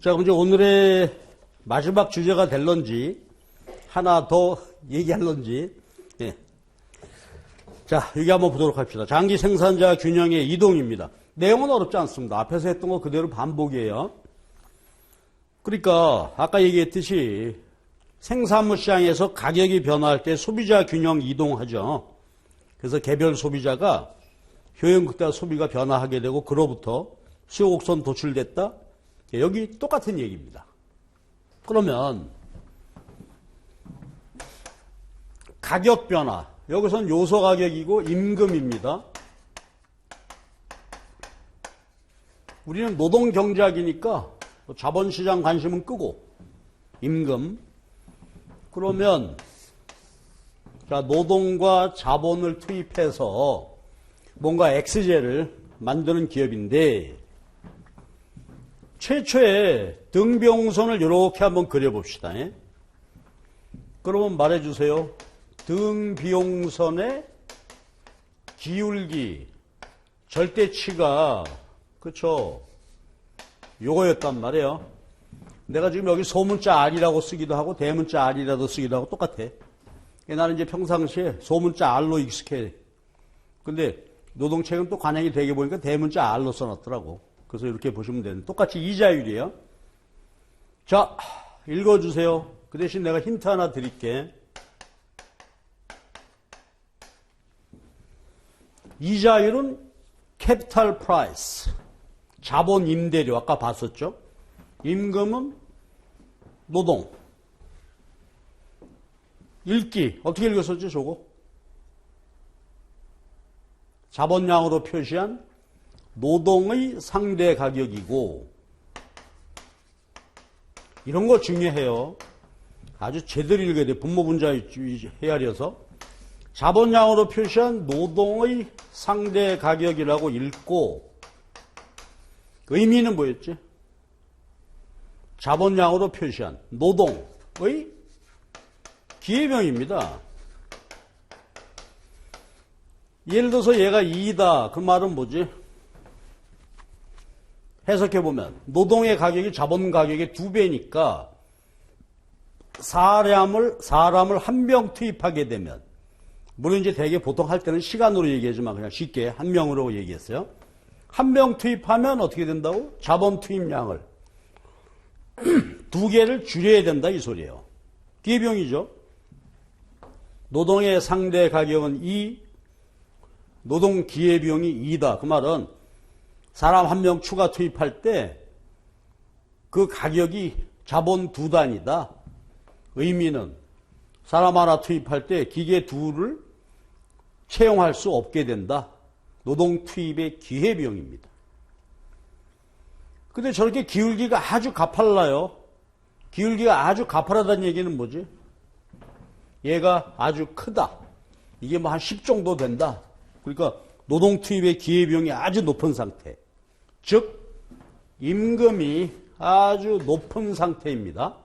자, 그럼 이제 오늘의 마지막 주제가 될런지, 하나 더 얘기할런지, 예. 자, 여기 한번 보도록 합시다. 장기 생산자 균형의 이동입니다. 내용은 어렵지 않습니다. 앞에서 했던 거 그대로 반복이에요. 그러니까, 아까 얘기했듯이, 생산물 시장에서 가격이 변화할 때 소비자 균형 이동하죠. 그래서 개별 소비자가 효용 극대화 소비가 변화하게 되고, 그로부터 수요 곡선 도출됐다? 여기 똑같은 얘기입니다. 그러면 가격 변화, 여기서는 요소 가격이고 임금입니다. 우리는 노동 경제학이니까 자본시장 관심은 끄고 임금. 그러면 자, 노동과 자본을 투입해서 뭔가 엑스제를 만드는 기업인데, 최초의 등비용선을 이렇게 한번 그려봅시다. 그러면 말해주세요. 등비용선의 기울기, 절대치가, 그쵸? 요거였단 말이에요. 내가 지금 여기 소문자 R이라고 쓰기도 하고 대문자 R이라도 쓰기도 하고 똑같아. 나는 이제 평상시에 소문자 R로 익숙해. 근데 노동책은 또 관행이 되게 보니까 대문자 R로 써놨더라고. 그래서 이렇게 보시면 되는, 똑같이 이자율이에요. 자, 읽어주세요. 그 대신 내가 힌트 하나 드릴게. 이자율은 캐피탈 프라이스, 자본 임대료, 아까 봤었죠? 임금은 노동. 읽기, 어떻게 읽었었죠, 저거? 자본량으로 표시한 노동의 상대 가격이고, 이런 거 중요해요. 아주 제대로 읽어야 돼. 분모분자 헤아려서. 자본량으로 표시한 노동의 상대 가격이라고 읽고, 의미는 뭐였지? 자본량으로 표시한 노동의 기회비용입니다. 예를 들어서 얘가 2다. 그 말은 뭐지? 해석해보면 노동의 가격이 자본 가격의 2배니까 사람을 한 명 투입하게 되면, 물론 이제 대개 보통 할 때는 시간으로 얘기하지만 그냥 쉽게 한 명으로 얘기했어요. 한 명 투입하면 어떻게 된다고? 자본 투입량을 2개를 줄여야 된다 이 소리예요. 기회비용이죠. 노동의 상대 가격은 2, 노동 기회비용이 2다. 그 말은 사람 한 명 추가 투입할 때 그 가격이 자본 2단이다. 의미는 사람 하나 투입할 때 기계 2를 채용할 수 없게 된다. 노동 투입의 기회비용입니다. 근데 저렇게 기울기가 아주 가팔라요. 기울기가 아주 가파르다는 얘기는 뭐지? 얘가 아주 크다. 이게 뭐 한 10 정도 된다. 그러니까 노동 투입의 기회비용이 아주 높은 상태. 즉 임금이 아주 높은 상태입니다.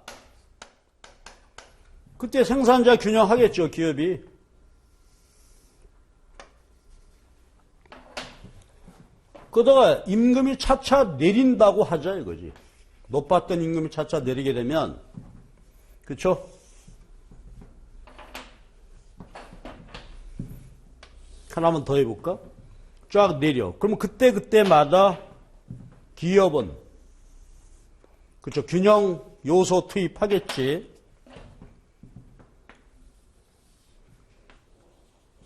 그때 생산자 균형하겠죠, 기업이. 그러다가 임금이 차차 내린다고 하자 이거지. 높았던 임금이 차차 내리게 되면, 그쵸? 하나만 더 해볼까? 쫙 내려. 그러면 그때마다 기업은, 그쵸? 균형 요소 투입하겠지.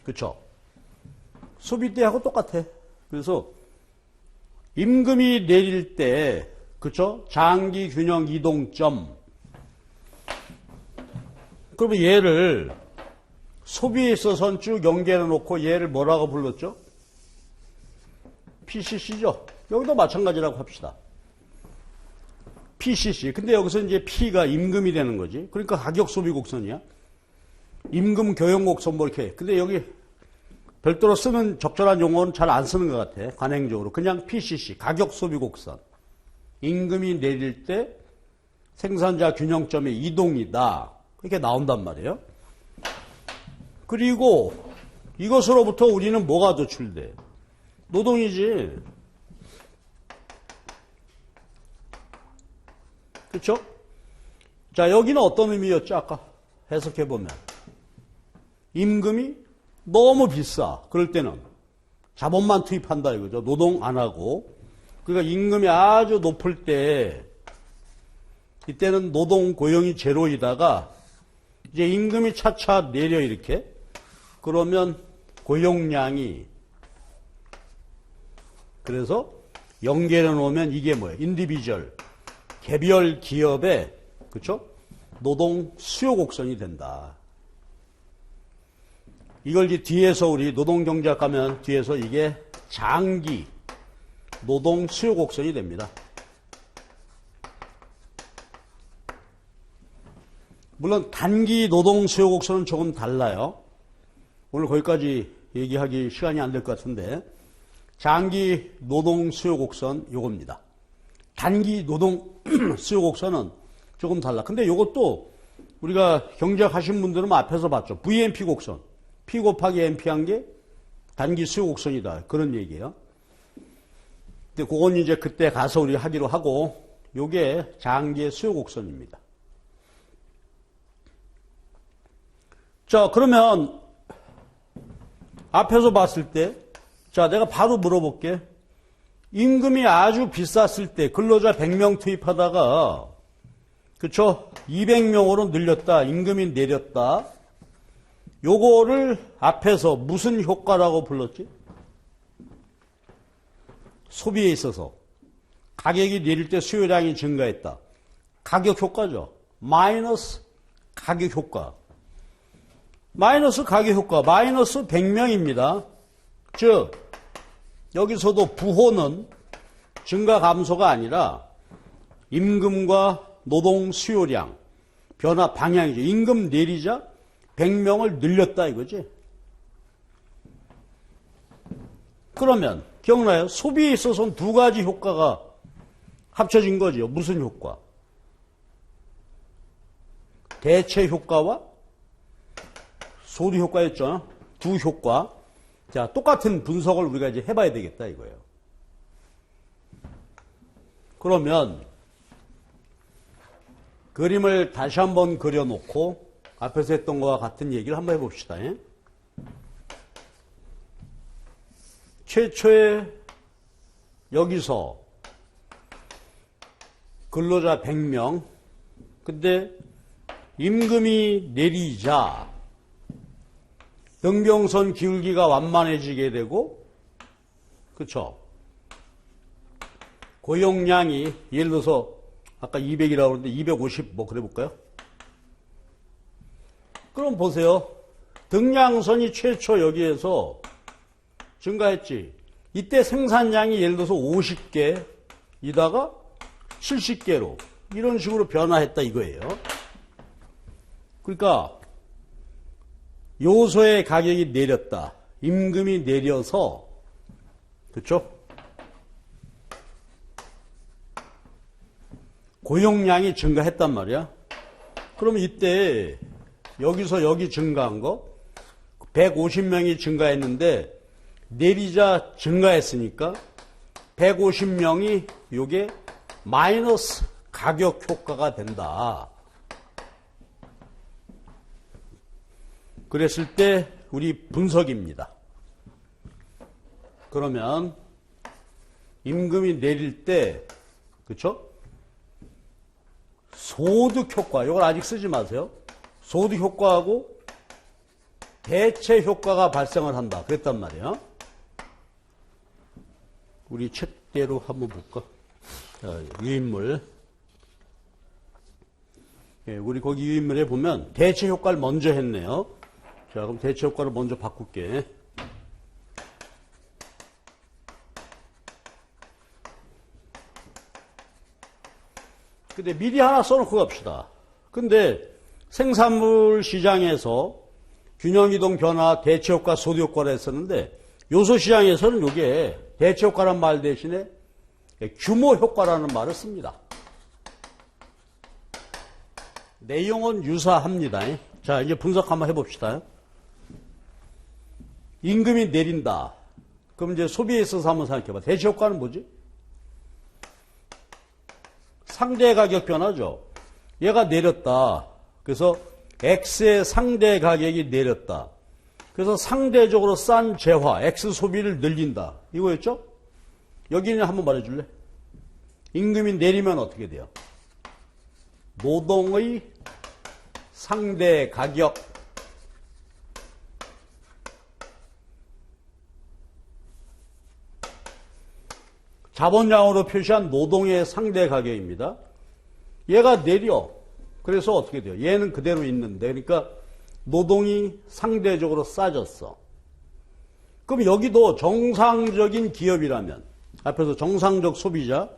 그쵸? 소비 때하고 똑같아. 그래서 임금이 내릴 때, 그쵸? 장기 균형 이동점. 그러면 얘를 소비에 있어서는 쭉 연결해 놓고 얘를 뭐라고 불렀죠? PCC죠. 여기도 마찬가지라고 합시다. PCC. 근데 여기서 이제 P가 임금이 되는 거지. 그러니까 가격 소비 곡선이야. 임금 교용 곡선 뭐 이렇게. 근데 여기 별도로 쓰는 적절한 용어는 잘 안 쓰는 것 같아. 관행적으로. 그냥 PCC. 가격 소비 곡선. 임금이 내릴 때 생산자 균형점의 이동이다. 이렇게 나온단 말이에요. 그리고 이것으로부터 우리는 뭐가 도출돼? 노동이지. 그렇죠? 자, 여기는 어떤 의미였죠? 아까 해석해보면. 임금이 너무 비싸. 그럴 때는 자본만 투입한다 이거죠. 노동 안 하고. 그러니까 임금이 아주 높을 때 이때는 노동 고용이 제로이다가 이제 임금이 차차 내려 이렇게 그러면 고용량이 그래서 연계해 놓으면 이게 뭐예요? 인디비주얼 개별 기업의 그렇죠? 노동 수요 곡선이 된다. 이걸 이제 뒤에서 우리 노동경제학 가면 뒤에서 이게 장기 노동 수요 곡선이 됩니다. 물론 단기 노동 수요 곡선은 조금 달라요. 오늘 거기까지 얘기하기 시간이 안 될 것 같은데 장기 노동 수요 곡선 요겁니다. 단기 노동 수요 곡선은 조금 달라. 근데 요것도 우리가 경제학 하신 분들은 앞에서 봤죠. VMP 곡선. P 곱하기 MP 한 게 단기 수요 곡선이다. 그런 얘기예요. 근데 그건 이제 그때 가서 우리 하기로 하고 요게 장기의 수요 곡선입니다. 자, 그러면 앞에서 봤을 때 자, 내가 바로 물어볼게. 임금이 아주 비쌌을 때 근로자 100명 투입하다가 그쵸? 200명으로 늘렸다. 임금이 내렸다. 요거를 앞에서 무슨 효과라고 불렀지? 소비에 있어서 가격이 내릴 때 수요량이 증가했다. 가격 효과죠. 마이너스 가격 효과. 마이너스 가격 효과. 마이너스 100명입니다. 즉 여기서도 부호는 증가 감소가 아니라 임금과 노동 수요량 변화 방향이죠. 임금 내리자 100명을 늘렸다 이거지. 그러면 기억나요? 소비에 있어서는 두 가지 효과가 합쳐진 거죠. 무슨 효과? 대체 효과와 소득 효과였죠. 두 효과. 자, 똑같은 분석을 우리가 이제 해봐야 되겠다 이거예요. 그러면 그림을 다시 한번 그려놓고 앞에서 했던 것과 같은 얘기를 한번 해봅시다. 최초에 여기서 근로자 100명 근데 임금이 내리자 등병선 기울기가 완만해지게 되고 그렇죠? 고용량이 예를 들어서 아까 200이라고 그러는데 250 뭐 그래 볼까요? 그럼 보세요. 등량선이 최초 여기에서 증가했지. 이때 생산량이 예를 들어서 50개이다가 70개로 이런 식으로 변화했다 이거예요. 그러니까 요소의 가격이 내렸다. 임금이 내려서 그렇죠? 고용량이 증가했단 말이야. 그러면 이때 여기서 여기 증가한 거 150명이 증가했는데 내리자 증가했으니까 150명이 요게 마이너스 가격 효과가 된다. 그랬을 때 우리 분석입니다. 그러면 임금이 내릴 때 그렇죠? 소득 효과 이걸 아직 쓰지 마세요. 소득 효과하고 대체 효과가 발생을 한다. 그랬단 말이에요. 우리 책대로 한번 볼까? 자, 유인물. 예, 우리 거기 유인물에 보면 대체 효과를 먼저 했네요. 자, 그럼 대체 효과를 먼저 바꿀게. 근데 미리 하나 써놓고 갑시다. 근데 생산물 시장에서 균형이동 변화, 대체효과, 소득효과를 했었는데 요소시장에서는 이게 대체효과란 말 대신에 규모효과라는 말을 씁니다. 내용은 유사합니다. 자, 이제 분석 한번 해봅시다. 임금이 내린다. 그럼 이제 소비에 있어서 한번 생각해봐. 대체효과는 뭐지? 상대 가격 변화죠. 얘가 내렸다. 그래서 X의 상대 가격이 내렸다. 그래서 상대적으로 싼 재화, X 소비를 늘린다. 이거였죠? 여기는 한번 말해줄래? 임금이 내리면 어떻게 돼요? 노동의 상대 가격. 자본량으로 표시한 노동의 상대 가격입니다. 얘가 내려. 그래서 어떻게 돼요? 얘는 그대로 있는데, 그러니까 노동이 상대적으로 싸졌어. 그럼 여기도 정상적인 기업이라면, 앞에서 정상적 소비자,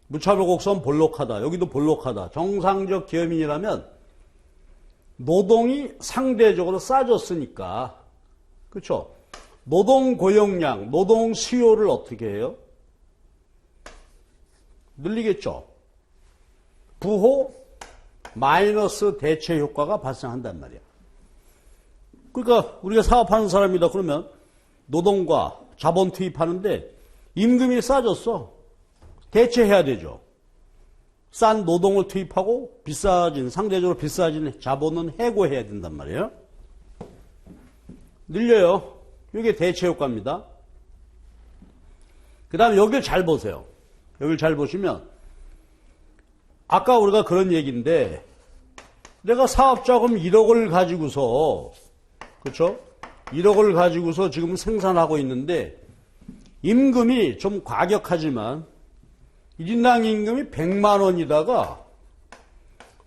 무차별 곡선 볼록하다. 여기도 볼록하다. 정상적 기업인이라면 노동이 상대적으로 싸졌으니까, 그렇죠? 노동 고용량, 노동 수요를 어떻게 해요? 늘리겠죠. 부호 마이너스 대체 효과가 발생한단 말이야. 그러니까 우리가 사업하는 사람이다 그러면 노동과 자본 투입하는데 임금이 싸졌어. 대체해야 되죠. 싼 노동을 투입하고 상대적으로 비싸진 자본은 해고해야 된단 말이에요. 늘려요. 이게 대체 효과입니다. 그 다음에 여기를 잘 보세요. 여기를 잘 보시면 아까 우리가 그런 얘기인데 내가 사업자금 1억을 가지고서 그렇죠? 1억을 가지고서 지금 생산하고 있는데 임금이 좀 과격하지만 1인당 임금이 100만 원이다가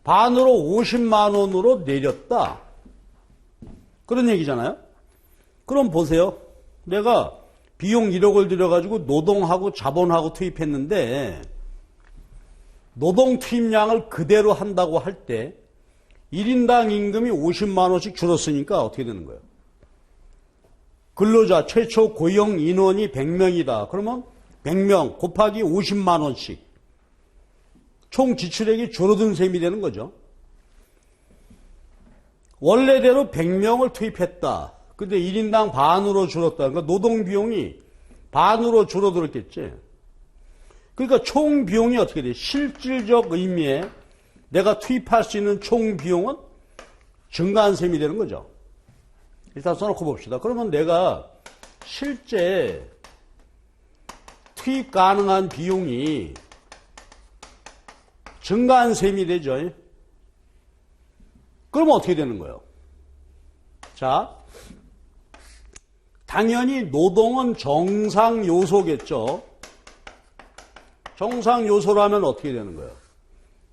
반으로 50만 원으로 내렸다. 그런 얘기잖아요. 그럼 보세요. 내가 비용 1억을 들여가지고 노동하고 자본하고 투입했는데 노동 투입량을 그대로 한다고 할 때 1인당 임금이 50만 원씩 줄었으니까 어떻게 되는 거예요? 근로자 최초 고용 인원이 100명이다. 그러면 100명 곱하기 50만 원씩 총 지출액이 줄어든 셈이 되는 거죠. 원래대로 100명을 투입했다. 근데 1인당 반으로 줄었다. 그러니까 노동 비용이 반으로 줄어들었겠지. 그러니까 총 비용이 어떻게 돼? 실질적 의미에 내가 투입할 수 있는 총 비용은 증가한 셈이 되는 거죠. 일단 써놓고 봅시다. 그러면 내가 실제 투입 가능한 비용이 증가한 셈이 되죠. 그러면 어떻게 되는 거예요? 자, 당연히 노동은 정상 요소겠죠. 정상 요소라면 어떻게 되는 거예요?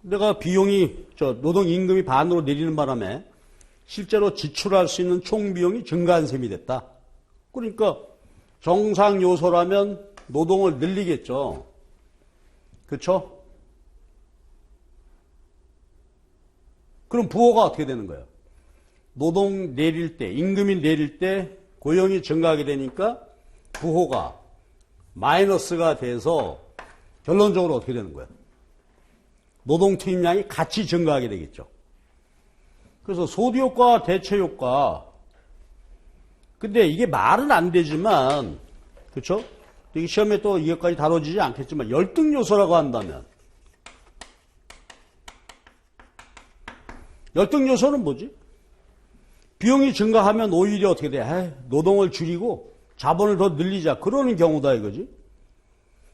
내가 비용이, 노동 임금이 반으로 내리는 바람에 실제로 지출할 수 있는 총 비용이 증가한 셈이 됐다. 그러니까 정상 요소라면 노동을 늘리겠죠. 그렇죠? 그럼 부호가 어떻게 되는 거예요? 노동 내릴 때, 임금이 내릴 때 고용이 증가하게 되니까 부호가 마이너스가 돼서 결론적으로 어떻게 되는 거예요? 노동 투입량이 같이 증가하게 되겠죠. 그래서 소득 효과, 대체 효과. 근데 이게 말은 안 되지만, 그렇죠? 이게 시험에 또 이것까지 다뤄지지 않겠지만 열등 요소라고 한다면 열등 요소는 뭐지? 비용이 증가하면 오히려 어떻게 돼? 노동을 줄이고 자본을 더 늘리자. 그러는 경우다 이거지.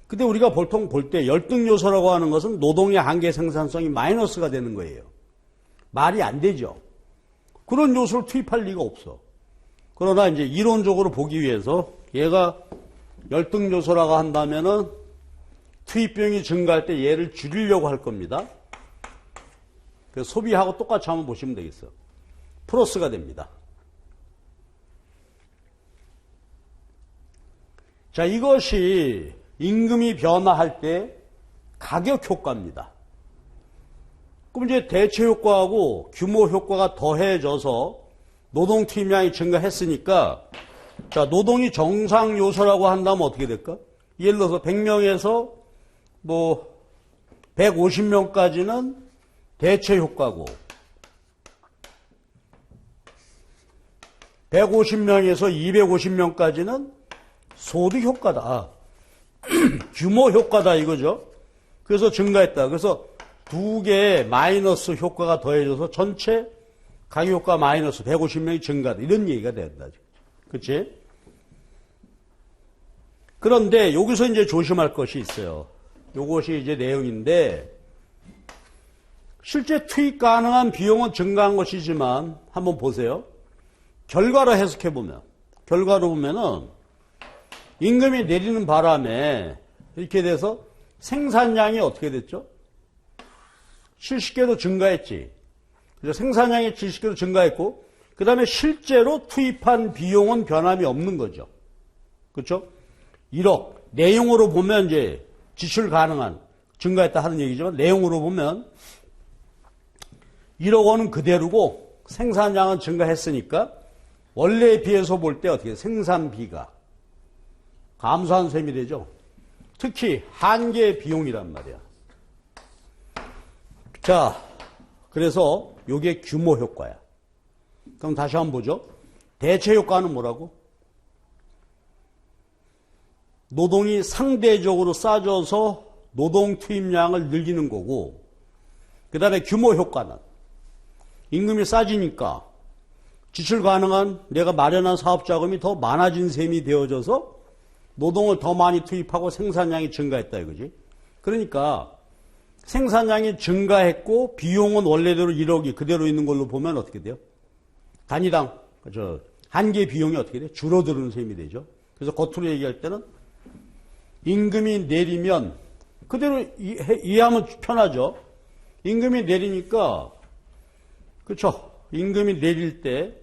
근데 우리가 보통 볼 때 열등 요소라고 하는 것은 노동의 한계 생산성이 마이너스가 되는 거예요. 말이 안 되죠. 그런 요소를 투입할 리가 없어. 그러나 이제 이론적으로 보기 위해서 얘가 열등 요소라고 한다면은 투입 비용이 증가할 때 얘를 줄이려고 할 겁니다. 그래서 소비하고 똑같이 한번 보시면 되겠어요. 플러스가 됩니다. 자, 이것이 임금이 변화할 때 가격 효과입니다. 그럼 이제 대체 효과하고 규모 효과가 더해져서 노동 투입량이 증가했으니까 자, 노동이 정상 요소라고 한다면 어떻게 될까? 예를 들어서 100명에서 뭐 150명까지는 대체 효과고 150명에서 250명까지는 소득 효과다. 규모 효과다 이거죠. 그래서 증가했다. 그래서 두 개의 마이너스 효과가 더해져서 전체 가격효과 마이너스 150명이 증가다. 이런 얘기가 된다. 그치? 그런데 여기서 이제 조심할 것이 있어요. 요것이 이제 내용인데, 실제 투입 가능한 비용은 증가한 것이지만, 한번 보세요. 결과로 해석해보면, 결과로 보면은, 임금이 내리는 바람에, 이렇게 돼서 생산량이 어떻게 됐죠? 70개도 증가했지. 그래서 생산량이 70개도 증가했고, 그 다음에 실제로 투입한 비용은 변함이 없는 거죠. 그렇죠? 1억. 내용으로 보면 이제 지출 가능한 증가했다 하는 얘기지만 내용으로 보면 1억 원은 그대로고 생산량은 증가했으니까 원래에 비해서 볼 때 어떻게 생산비가 감소한 셈이 되죠. 특히 한계 비용이란 말이야. 자, 그래서 이게 규모 효과야. 그럼 다시 한번 보죠. 대체 효과는 뭐라고? 노동이 상대적으로 싸져서 노동 투입량을 늘리는 거고, 그 다음에 규모 효과는 임금이 싸지니까 지출 가능한 내가 마련한 사업 자금이 더 많아진 셈이 되어져서 노동을 더 많이 투입하고 생산량이 증가했다 이거지. 그러니까 생산량이 증가했고 비용은 원래대로 1억이 그대로 있는 걸로 보면 어떻게 돼요? 단위당 한계 비용이 어떻게 돼요? 줄어드는 셈이 되죠. 그래서 겉으로 얘기할 때는 임금이 내리면 그대로 이해하면 편하죠. 임금이 내리니까 그렇죠. 임금이 내릴 때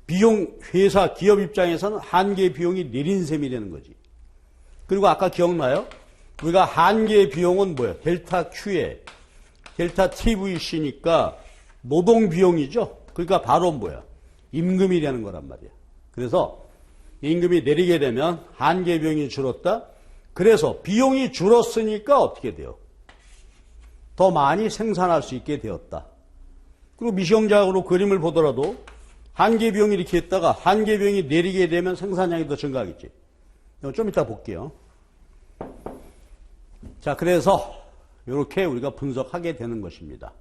비용 회사 기업 입장에서는 한계 비용이 내린 셈이 되는 거지. 그리고 아까 기억나요? 우리가 한계 비용은 뭐예요? 델타 Q에 델타 TVC니까 노동 비용이죠. 그러니까 바로 뭐야? 임금이 되는 거란 말이야. 그래서 임금이 내리게 되면 한계 비용이 줄었다. 그래서 비용이 줄었으니까 어떻게 돼요? 더 많이 생산할 수 있게 되었다. 그리고 미시형작으로 그림을 보더라도 한계 비용이 이렇게 했다가 한계 비용이 내리게 되면 생산량이 더 증가하겠지. 좀 이따 볼게요. 자, 그래서 이렇게 우리가 분석하게 되는 것입니다.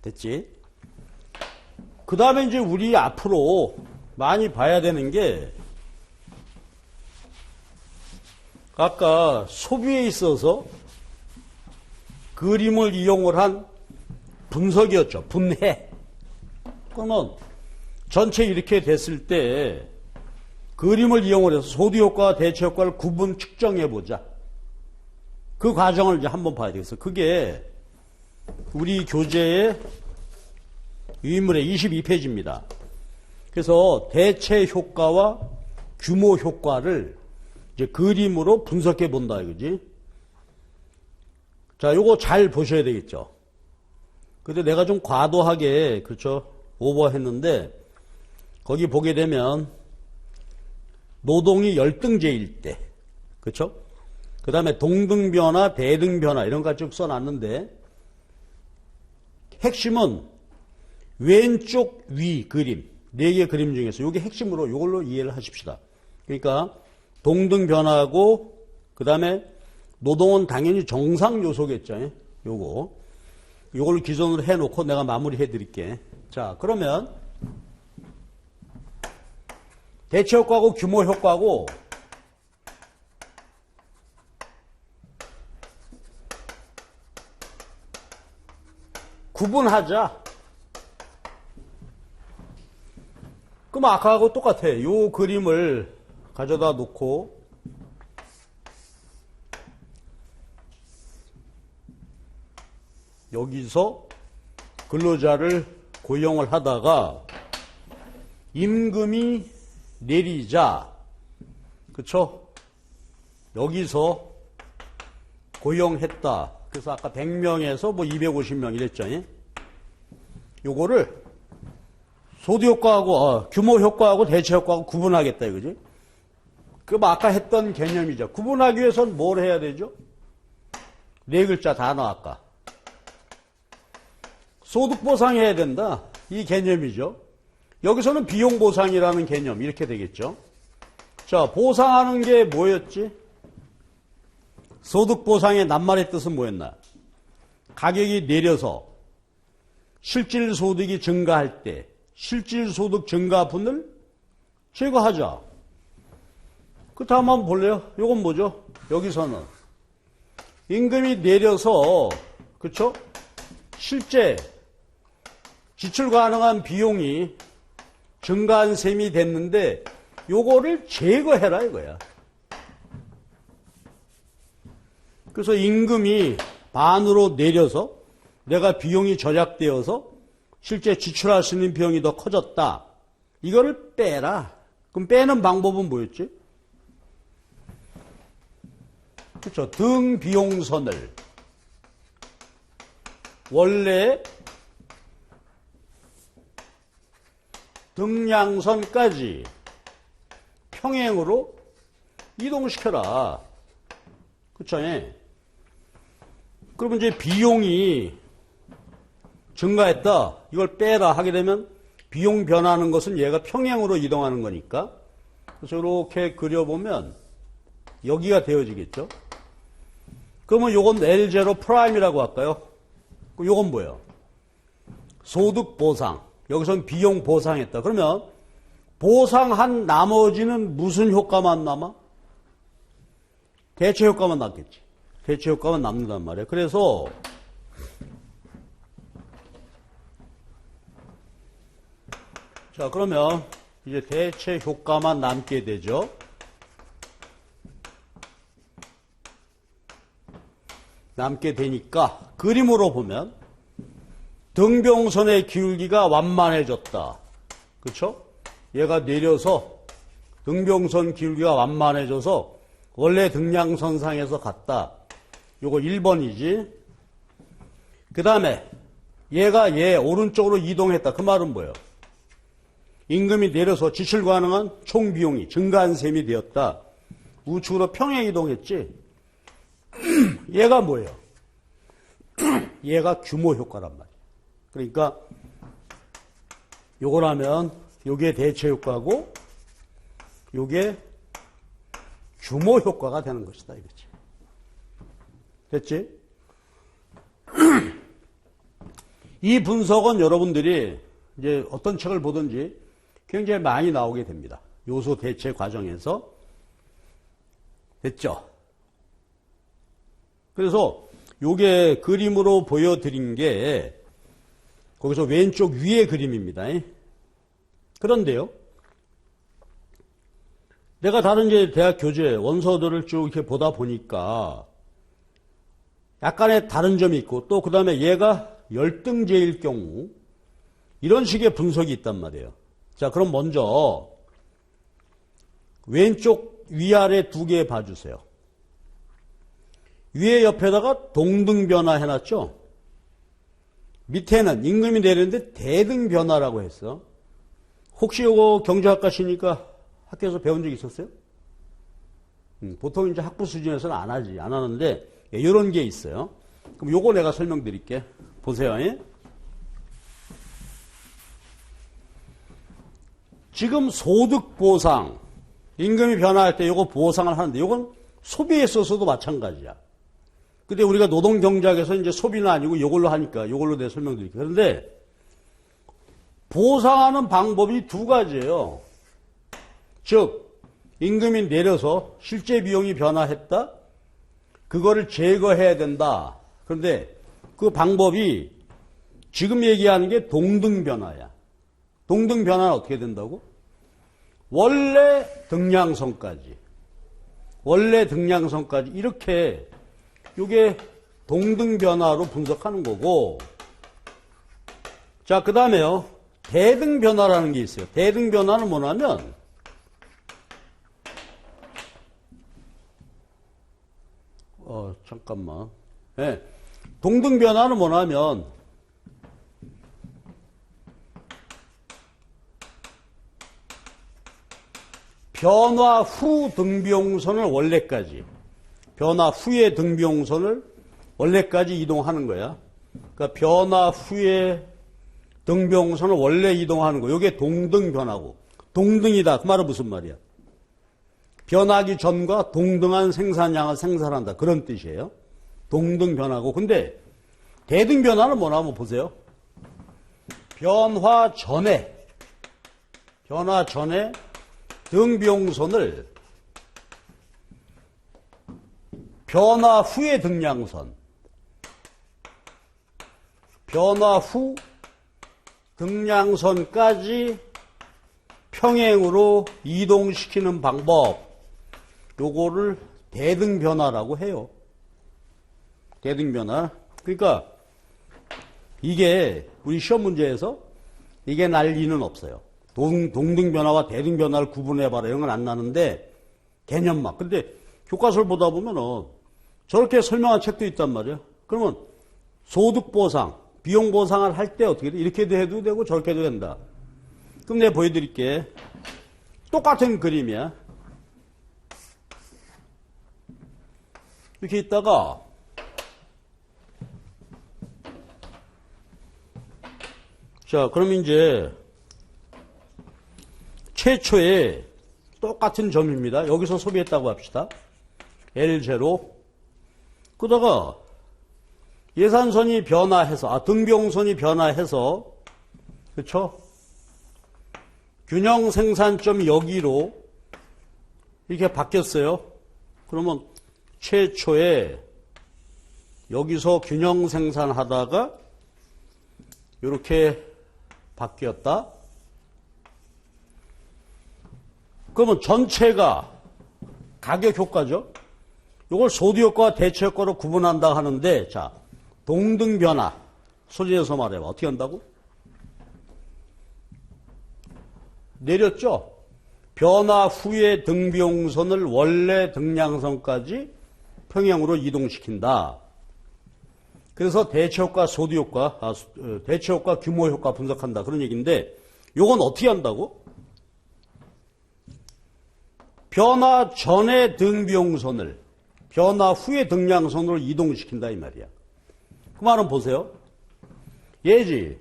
됐지? 그 다음에 이제 우리 앞으로 많이 봐야 되는 게 아까 소비에 있어서 그림을 이용을 한 분석이었죠. 분해. 그러면 전체 이렇게 됐을 때 그림을 이용을 해서 소득효과와 대체효과를 구분 측정해보자. 그 과정을 이제 한번 봐야 되겠어. 그게 우리 교재의 유인물의 22페이지입니다. 그래서 대체효과와 규모효과를 이제 그림으로 분석해 본다 이거지. 자, 요거 잘 보셔야 되겠죠. 근데 내가 좀 과도하게, 그렇죠? 오버했는데, 거기 보게 되면, 노동이 열등제일 때, 그렇죠? 그 다음에 동등변화, 대등변화, 이런 거 쭉 써놨는데, 핵심은 왼쪽 위 그림, 4개 그림 중에서 요게 핵심으로 요걸로 이해를 하십시다. 그러니까, 동등변화고, 그 다음에 노동은 당연히 정상 요소겠죠. 요걸 기존으로 해놓고 내가 마무리해 드릴게. 자, 그러면 대체효과고 규모효과고 구분하자. 그럼 아까하고 똑같아. 요 그림을 가져다 놓고 여기서 근로자를 고용을 하다가 임금이 내리자, 그쵸? 여기서 고용했다. 그래서 아까 100명에서 뭐 250명 이랬죠. 요거를 소득효과하고 규모효과하고 대체효과하고 구분하겠다 이거지. 그럼 아까 했던 개념이죠. 구분하기 위해서는 뭘 해야 되죠? 4글자 단어 아까. 소득보상해야 된다. 이 개념이죠. 여기서는 비용보상이라는 개념 이렇게 되겠죠. 자, 보상하는 게 뭐였지? 소득보상의 낱말의 뜻은 뭐였나? 가격이 내려서 실질소득이 증가할 때 실질소득 증가분을 제거하자. 그 다음 한번 볼래요? 이건 뭐죠? 여기서는 임금이 내려서 그쵸? 실제 지출 가능한 비용이 증가한 셈이 됐는데 요거를 제거해라 이거야. 그래서 임금이 반으로 내려서 내가 비용이 절약되어서 실제 지출할 수 있는 비용이 더 커졌다. 이거를 빼라. 그럼 빼는 방법은 뭐였지? 그렇죠. 등비용선을 원래 등량선까지 평행으로 이동시켜라. 그렇죠. 그러면 이제 비용이 증가했다. 이걸 빼라 하게 되면 비용 변하는 것은 얘가 평행으로 이동하는 거니까. 그래서 이렇게 그려보면 여기가 되어지겠죠. 그러면 요건 L0 프라임이라고 할까요? 요건 뭐예요? 소득 보상. 여기서는 비용 보상했다. 그러면 보상한 나머지는 무슨 효과만 남아? 대체 효과만 남겠지. 대체 효과만 남는단 말이에요. 그래서 자, 그러면 이제 대체 효과만 남게 되죠. 남게 되니까 그림으로 보면 등병선의 기울기가 완만해졌다. 그렇죠? 얘가 내려서 등병선 기울기가 완만해져서 원래 등량선상에서 갔다. 요거 1번이지. 그 다음에 얘가 얘 오른쪽으로 이동했다. 그 말은 뭐예요? 임금이 내려서 지출 가능한 총 비용이 증가한 셈이 되었다. 우측으로 평행 이동했지. 얘가 뭐예요? 얘가 규모 효과란 말이에요. 그러니까 요거라면 요게 대체 효과고 요게 규모 효과가 되는 것이다 이거지. 됐지? 이 분석은 여러분들이 이제 어떤 책을 보든지 굉장히 많이 나오게 됩니다. 요소 대체 과정에서. 됐죠? 그래서 요게 그림으로 보여드린 게 거기서 왼쪽 위의 그림입니다. 그런데요. 내가 다른 이제 대학 교재 원서들을 쭉 이렇게 보다 보니까 약간의 다른 점이 있고 또 그 다음에 얘가 열등제일 경우 이런 식의 분석이 있단 말이에요. 자, 그럼 먼저 왼쪽 위아래 두 개 봐주세요. 위에 옆에다가 동등변화 해놨죠. 밑에는 임금이 내리는데 대등변화라고 했어. 혹시 이거 경제학과시니까 학교에서 배운 적 있었어요? 보통 이제 학부 수준에서는 안 하는데 이런 게 있어요. 그럼 요거 내가 설명드릴게. 보세요. 지금 소득보상, 임금이 변화할 때 요거 보상을 하는데 요건 소비에 있어서도 마찬가지야. 근데 우리가 노동경제학에서 이제 소비는 아니고 요걸로 하니까 요걸로 내가 설명드릴게요. 그런데 보상하는 방법이 두 가지예요. 즉, 임금이 내려서 실제 비용이 변화했다? 그거를 제거해야 된다. 그런데 그 방법이 지금 얘기하는 게 동등변화야. 동등변화는 어떻게 된다고? 원래 등량선까지 이렇게 이게 동등변화로 분석하는 거고. 자, 그 다음에요. 대등변화라는 게 있어요. 대등변화는 뭐냐면 잠깐만. 네. 동등변화는 뭐냐면 변화 후 등비용선을 원래까지, 변화 후의 등비용선을 원래까지 이동하는 거야. 그러니까 변화 후에 등비용선을 원래 이동하는 거. 이게 동등변화고. 동등이다. 그 말은 무슨 말이야? 변하기 전과 동등한 생산량을 생산한다. 그런 뜻이에요. 동등 변하고. 근데 대등 변화는 뭐나 한번 보세요. 변화 전에 등비용선을 변화 후의 등량선, 변화 후 등량선까지 평행으로 이동시키는 방법, 요거를 대등변화라고 해요. 대등변화. 그러니까 이게 우리 시험 문제에서 이게 날 리는 없어요. 동등변화와 대등변화를 구분해봐라 이런 건 안 나는데 개념만. 근데 교과서를 보다 보면은 저렇게 설명한 책도 있단 말이에요. 그러면 소득보상, 비용보상을 할 때 어떻게 돼? 이렇게도 해도 되고 저렇게도 된다. 그럼 내가 보여드릴게. 똑같은 그림이야. 이렇게 있다가 자, 그럼 이제 최초에 똑같은 점입니다. 여기서 소비했다고 합시다. L0. 그러다가 예산선이 변화해서, 등비용선이 변화해서, 그쵸? 균형 생산점이 여기로 이렇게 바뀌었어요. 그러면 최초에 여기서 균형 생산하다가 이렇게 바뀌었다. 그러면 전체가 가격 효과죠. 이걸 소득 효과와 대체 효과로 구분한다 하는데, 자, 동등 변화. 소리내서 말해봐. 어떻게 한다고? 내렸죠? 변화 후의 등비용선을 원래 등량선까지 평행으로 이동시킨다. 그래서 대체 효과, 소득 효과, 대체 효과, 규모 효과 분석한다. 그런 얘기인데, 요건 어떻게 한다고? 변화 전의 등비용선을 변화 후의 등량선으로 이동시킨다 이 말이야. 그 말은 보세요. 예지.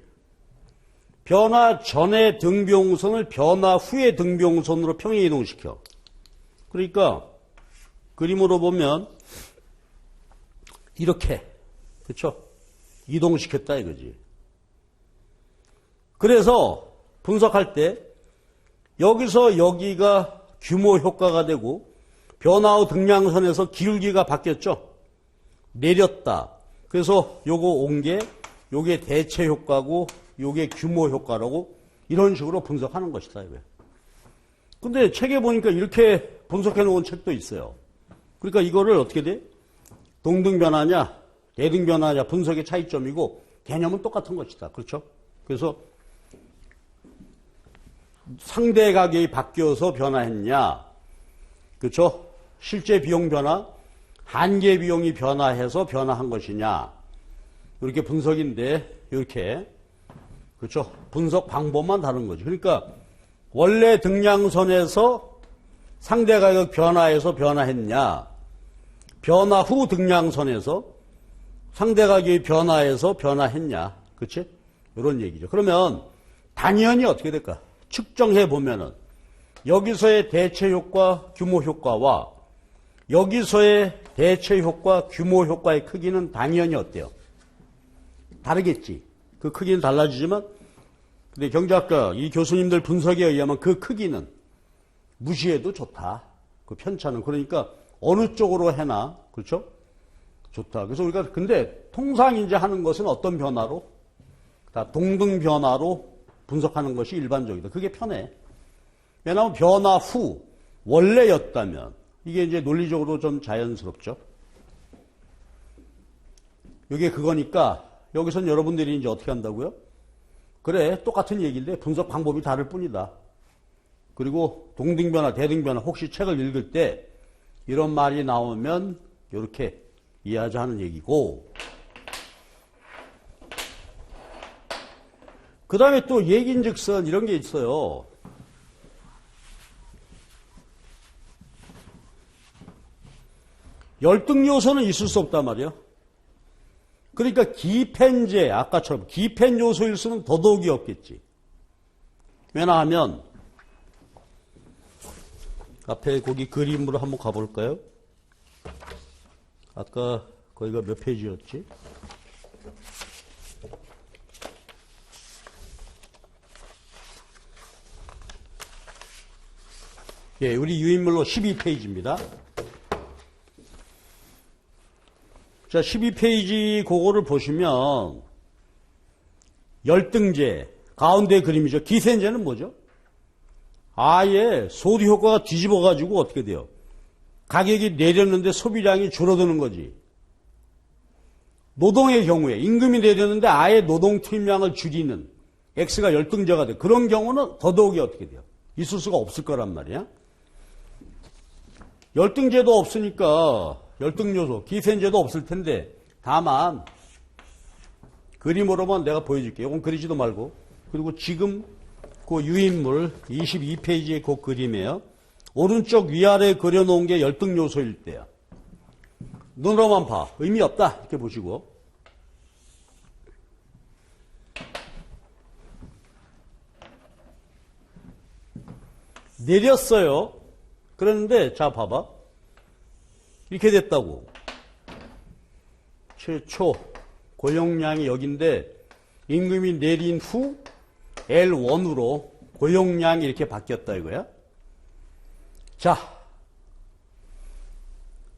변화 전의 등비용선을 변화 후의 등비용선으로 평행 이동시켜. 그러니까 그림으로 보면 이렇게, 그렇죠? 이동시켰다 이거지. 그래서 분석할 때 여기서 여기가 규모 효과가 되고 변화 후 등량선에서 기울기가 바뀌었죠. 내렸다. 그래서 요거 온 게 요게 대체 효과고 요게 규모 효과라고 이런 식으로 분석하는 것이다. 이거예요. 근데 책에 보니까 이렇게 분석해 놓은 책도 있어요. 그러니까 이거를 어떻게 돼? 동등 변화냐 대등 변화냐 분석의 차이점이고 개념은 똑같은 것이다. 그렇죠? 그래서 상대 가격이 바뀌어서 변화했냐, 그렇죠? 실제 비용 변화, 한계 비용이 변화해서 변화한 것이냐, 이렇게 분석인데 이렇게, 그렇죠? 분석 방법만 다른 거죠. 그러니까 원래 등량선에서 상대 가격 변화해서 변화했냐, 변화 후 등량선에서 상대 가격이 변화해서 변화했냐, 그렇지? 이런 얘기죠. 그러면 단위원이 어떻게 될까? 측정해 보면은 여기서의 대체 효과, 규모 효과와 여기서의 대체 효과, 규모 효과의 크기는 단위원이 어때요? 다르겠지. 그 크기는 달라지지만, 근데 경제학과 이 교수님들 분석에 의하면 그 크기는 무시해도 좋다. 그 편차는. 그러니까 어느 쪽으로 해나, 그렇죠? 좋다. 그래서 우리가 근데 통상 이제 하는 것은 어떤 변화로? 다 동등 변화로 분석하는 것이 일반적이다. 그게 편해. 왜냐하면 변화 후 원래였다면 이게 이제 논리적으로 좀 자연스럽죠. 이게 그거니까 여기선 여러분들이 이제 어떻게 한다고요? 그래, 똑같은 얘기인데 분석 방법이 다를 뿐이다. 그리고 동등변화, 대등변화 혹시 책을 읽을 때 이런 말이 나오면 이렇게 이해하자 하는 얘기고, 그 다음에 또 얘기인즉슨 이런 게 있어요. 열등 요소는 있을 수 없단 말이에요. 그러니까 기펜제, 아까처럼 기펜 요소일 수는 더더욱이 없겠지. 왜냐하면 앞에 거기 그림으로 한번 가볼까요? 아까 거기가 몇 페이지였지? 예, 우리 유인물로 12페이지입니다. 자, 12페이지 그거를 보시면 열등제, 가운데 그림이죠. 기센제는 뭐죠? 아예 소비 효과가 뒤집어가지고 어떻게 돼요? 가격이 내렸는데 소비량이 줄어드는 거지. 노동의 경우에 임금이 내렸는데 아예 노동 투입량을 줄이는 X가 열등제가 돼. 그런 경우는 더더욱이 어떻게 돼요? 있을 수가 없을 거란 말이야. 열등제도 없으니까 열등요소, 기센제도 없을 텐데 다만 그림으로만 내가 보여줄게. 이건 그리지도 말고. 그리고 지금 그 유인물 22페이지의 그 그림이에요. 오른쪽 위아래 그려놓은 게 열등요소일 때야. 눈으로만 봐. 의미 없다. 이렇게 보시고. 내렸어요. 그런데 자 봐봐. 이렇게 됐다고. 최초 고용량이 여긴데 임금이 내린 후 L1으로 고용량이 이렇게 바뀌었다 이거야. 자,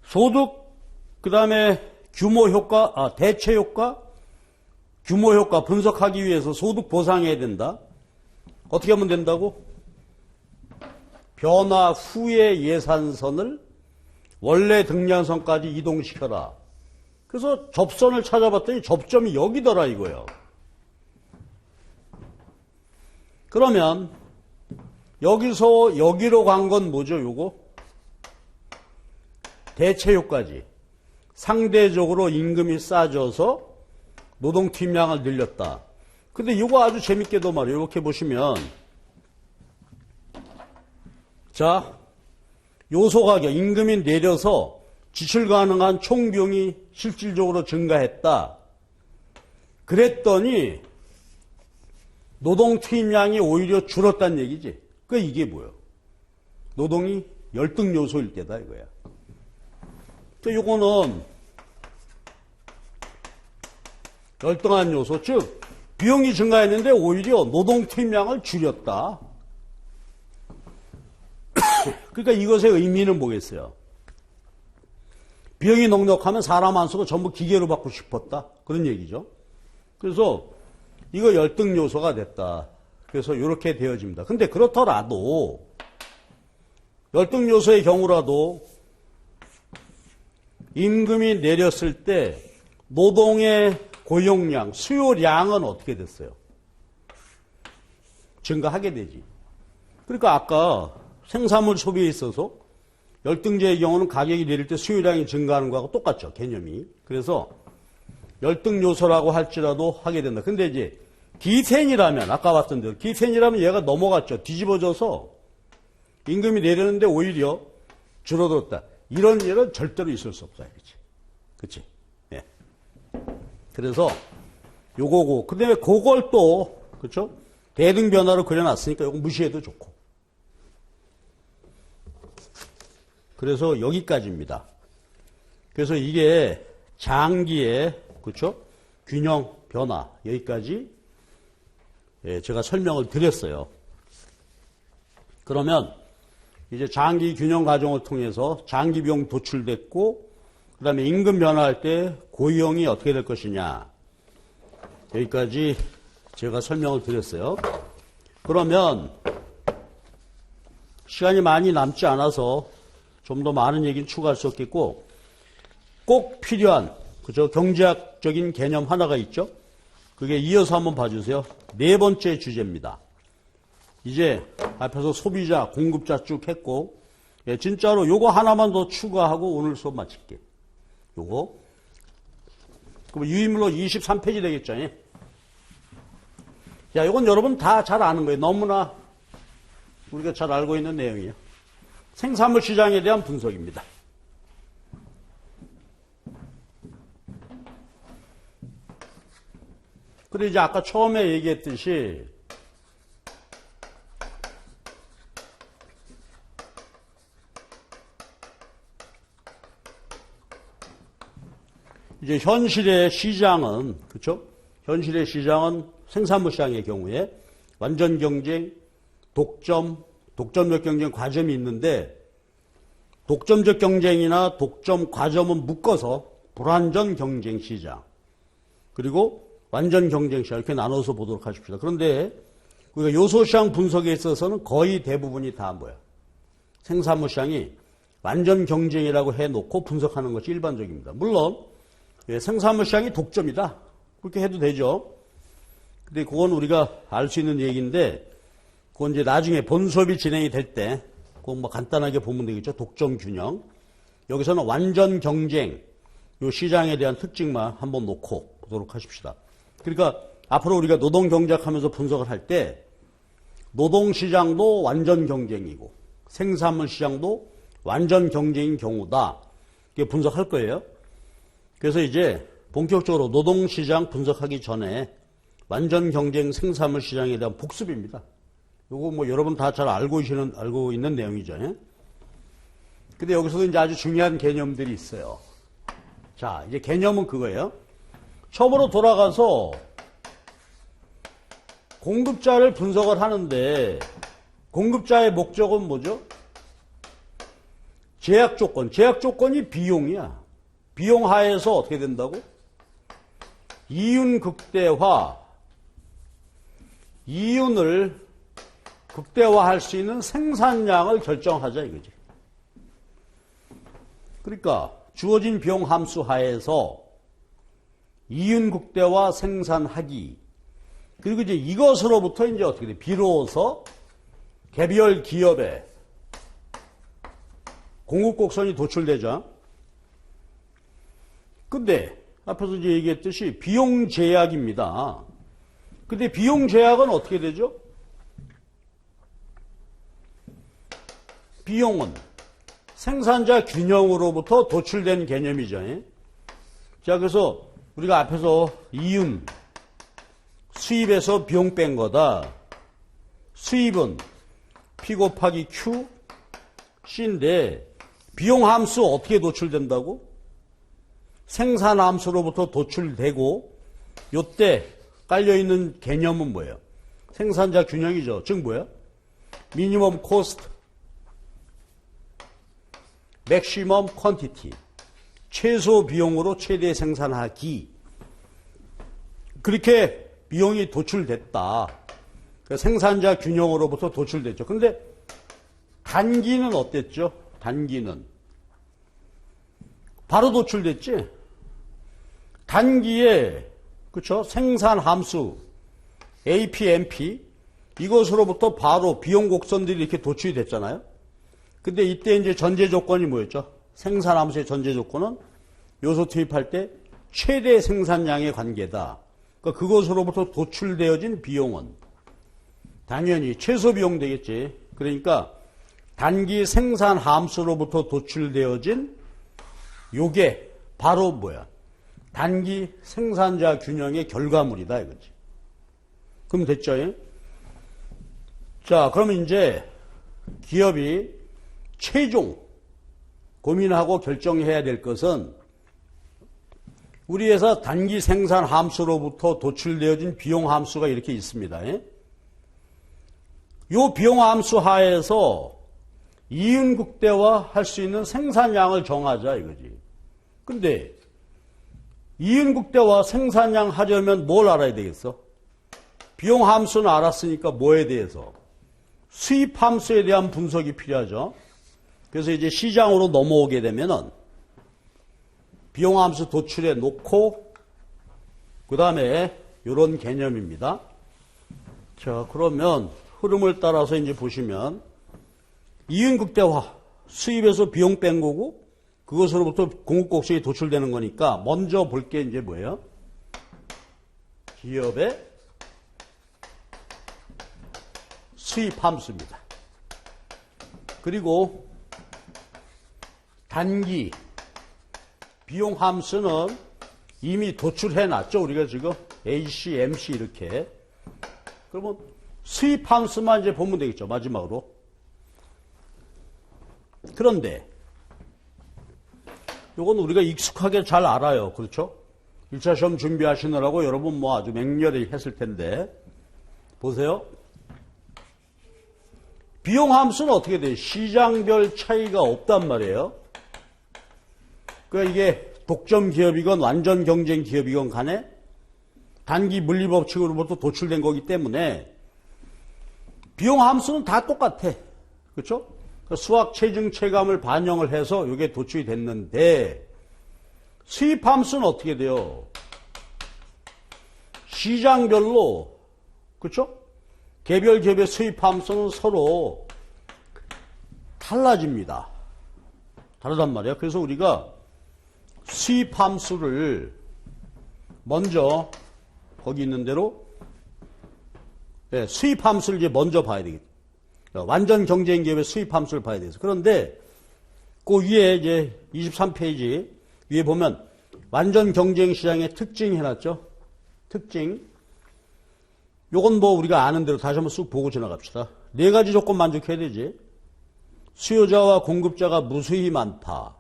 소득 그 다음에 규모 효과, 대체 효과, 규모 효과 분석하기 위해서 소득 보상해야 된다. 어떻게 하면 된다고? 변화 후의 예산선을 원래 등량선까지 이동시켜라. 그래서 접선을 찾아봤더니 접점이 여기더라 이거예요. 그러면 여기서 여기로 간 건 뭐죠? 요거 대체 효과지. 상대적으로 임금이 싸져서 노동 투입량을 늘렸다. 근데 이거 아주 재밌게도 말이에요. 이렇게 보시면 자, 요소 가격 임금이 내려서 지출 가능한 총비용이 실질적으로 증가했다. 그랬더니 노동 투입량이 오히려 줄었다는 얘기지. 그 이게 뭐예요? 노동이 열등 요소일 때다 이거야. 그러니까 요거는 열등한 요소, 즉 비용이 증가했는데 오히려 노동 투입량을 줄였다. 그러니까 이것의 의미는 뭐겠어요? 비용이 넉넉하면 사람 안 쓰고 전부 기계로 받고 싶었다. 그런 얘기죠. 그래서 이거 열등 요소가 됐다. 그래서 이렇게 되어집니다. 근데 그렇더라도 열등 요소의 경우라도 임금이 내렸을 때 노동의 고용량, 수요량은 어떻게 됐어요? 증가하게 되지. 그러니까 아까 생산물 소비에 있어서 열등제의 경우는 가격이 내릴 때 수요량이 증가하는 거하고 똑같죠. 개념이. 그래서 열등 요소라고 할지라도 하게 된다. 근데 이제 기센이라면 아까 봤던 대로 기센이라면 얘가 넘어갔죠. 뒤집어져서 임금이 내렸는데 오히려 줄어들었다. 이런 일은 절대로 있을 수 없어요. 그치? 예. 그래서 요거고. 근데 그걸 또, 그쵸? 대등 변화로 그려놨으니까 요거 무시해도 좋고. 그래서 여기까지입니다. 그래서 이게 장기의, 그쵸? 균형 변화. 여기까지 예, 제가 설명을 드렸어요. 그러면 이제 장기 균형 과정을 통해서 장기 비용 도출됐고, 그 다음에 임금 변화할 때 고용이 어떻게 될 것이냐. 여기까지 제가 설명을 드렸어요. 그러면 시간이 많이 남지 않아서 좀 더 많은 얘기는 추가할 수 없겠고, 꼭 필요한, 그죠? 경제학적인 개념 하나가 있죠? 그게 이어서 한번 봐주세요. 네 번째 주제입니다. 이제 앞에서 소비자, 공급자 쭉 했고, 예, 진짜로 요거 하나만 더 추가하고 오늘 수업 마칠게. 요거. 그럼 유인물로 23페이지 되겠죠? 예? 야, 요건 여러분 다 잘 아는 거예요. 너무나 우리가 잘 알고 있는 내용이에요. 생산물 시장에 대한 분석입니다. 그리고 이제 아까 처음에 얘기했듯이 이제 현실의 시장은, 그렇죠? 현실의 시장은 생산물 시장의 경우에 완전 경쟁, 독점적 경쟁, 과점이 있는데 독점적 경쟁이나 독점, 과점은 묶어서 불완전 경쟁 시장, 그리고 완전 경쟁 시장 이렇게 나눠서 보도록 하십시다. 그런데 우리가 요소 시장 분석에 있어서는 거의 대부분이 다 뭐야? 생산물 시장이 완전 경쟁이라고 해놓고 분석하는 것이 일반적입니다. 물론 생산물 시장이 독점이다. 그렇게 해도 되죠. 근데 그건 우리가 알 수 있는 얘기인데 그건 이제 나중에 본 수업이 진행이 될 때 그건 뭐 간단하게 보면 되겠죠. 독점 균형. 여기서는 완전 경쟁, 요 시장에 대한 특징만 한번 놓고 보도록 하십시다. 그러니까 앞으로 우리가 노동 경제학하면서 분석을 할 때 노동 시장도 완전 경쟁이고 생산물 시장도 완전 경쟁인 경우다. 이게 분석할 거예요. 그래서 이제 본격적으로 노동 시장 분석하기 전에 완전 경쟁 생산물 시장에 대한 복습입니다. 요거 뭐 여러분 다 잘 알고 있는 내용이죠. 예? 근데 여기서도 이제 아주 중요한 개념들이 있어요. 자, 이제 개념은 그거예요. 처음으로 돌아가서 공급자를 분석을 하는데 공급자의 목적은 뭐죠? 제약 조건. 제약 조건이 비용이야. 비용 하에서 어떻게 된다고? 이윤 극대화. 이윤을 극대화할 수 있는 생산량을 결정하자 이거지. 그러니까 주어진 비용 함수 하에서 이윤 극대화 생산하기. 그리고 이제 이것으로부터 이제 어떻게 돼? 비로소 개별 기업에 공급 곡선이 도출되죠. 근데 앞에서 이제 얘기했듯이 비용 제약입니다. 근데 비용 제약은 어떻게 되죠? 비용은 생산자 균형으로부터 도출된 개념이죠. 자, 그래서 우리가 앞에서 이윤, 수입에서 비용 뺀 거다. 수입은 P 곱하기 Q, C인데 비용 함수 어떻게 도출된다고? 생산 함수로부터 도출되고 요때 깔려있는 개념은 뭐예요? 생산자 균형이죠. 즉 뭐예요? 미니멈 코스트, 맥시멈 퀀티티, 최소 비용으로 최대 생산하기. 그렇게 비용이 도출됐다. 생산자 균형으로부터 도출됐죠. 그런데 단기는 어땠죠? 단기는 바로 도출됐지. 단기에 그렇죠? 생산 함수 APMP 이것으로부터 바로 비용 곡선들이 이렇게 도출이 됐잖아요. 근데 이때 이제 전제 조건이 뭐였죠? 생산 함수의 전제 조건은 요소 투입할 때 최대 생산량의 관계다. 그러니까 그것으로부터 도출되어진 비용은 당연히 최소 비용 되겠지. 그러니까 단기 생산 함수로부터 도출되어진 요게 바로 뭐야? 단기 생산자 균형의 결과물이다 이거지. 그럼 됐죠? 예? 자, 그러면 이제 기업이 최종 고민하고 결정해야 될 것은 우리 회사 단기 생산 함수로부터 도출되어진 비용 함수가 이렇게 있습니다. 이 비용 함수 하에서 이윤 극대화 할 수 있는 생산량을 정하자 이거지. 근데 이윤 극대화 생산량 하려면 뭘 알아야 되겠어? 비용 함수는 알았으니까 뭐에 대해서? 수입 함수에 대한 분석이 필요하죠. 그래서 이제 시장으로 넘어오게 되면은 비용 함수 도출해 놓고 그 다음에 이런 개념입니다. 자, 그러면 흐름을 따라서 이제 보시면 이윤 극대화, 수입에서 비용 뺀 거고 그것으로부터 공급 곡선이 도출되는 거니까 먼저 볼 게 이제 뭐예요? 기업의 수입 함수입니다. 그리고 단기 비용 함수는 이미 도출해 놨죠. 우리가 지금 AC, MC 이렇게. 그러면 수입 함수만 이제 보면 되겠죠. 마지막으로. 그런데 이건 우리가 익숙하게 잘 알아요. 그렇죠? 1차 시험 준비하시느라고 여러분 뭐 아주 맹렬히 했을 텐데 보세요. 비용 함수는 어떻게 돼요? 시장별 차이가 없단 말이에요. 그러니까 이게 독점 기업이건 완전 경쟁 기업이건 간에 단기 물리법칙으로부터 도출된 거기 때문에 비용 함수는 다 똑같아. 그렇죠? 수학 체증 체감을 반영을 해서 이게 도출이 됐는데 수입 함수는 어떻게 돼요? 시장별로 그렇죠? 개별 기업의 수입 함수는 서로 달라집니다. 다르단 말이야. 그래서 우리가 수입 함수를 먼저 거기 있는 대로 수입 함수를 이제 먼저 봐야 되겠다. 완전 경쟁 기업의 수입 함수를 봐야 되겠어. 그런데 그 위에 이제 23페이지 위에 보면 완전 경쟁 시장의 특징 해놨죠. 특징. 요건 뭐 우리가 아는 대로 다시 한번 쑥 보고 지나갑시다. 네 가지 조건 만족해야 되지. 수요자와 공급자가 무수히 많다.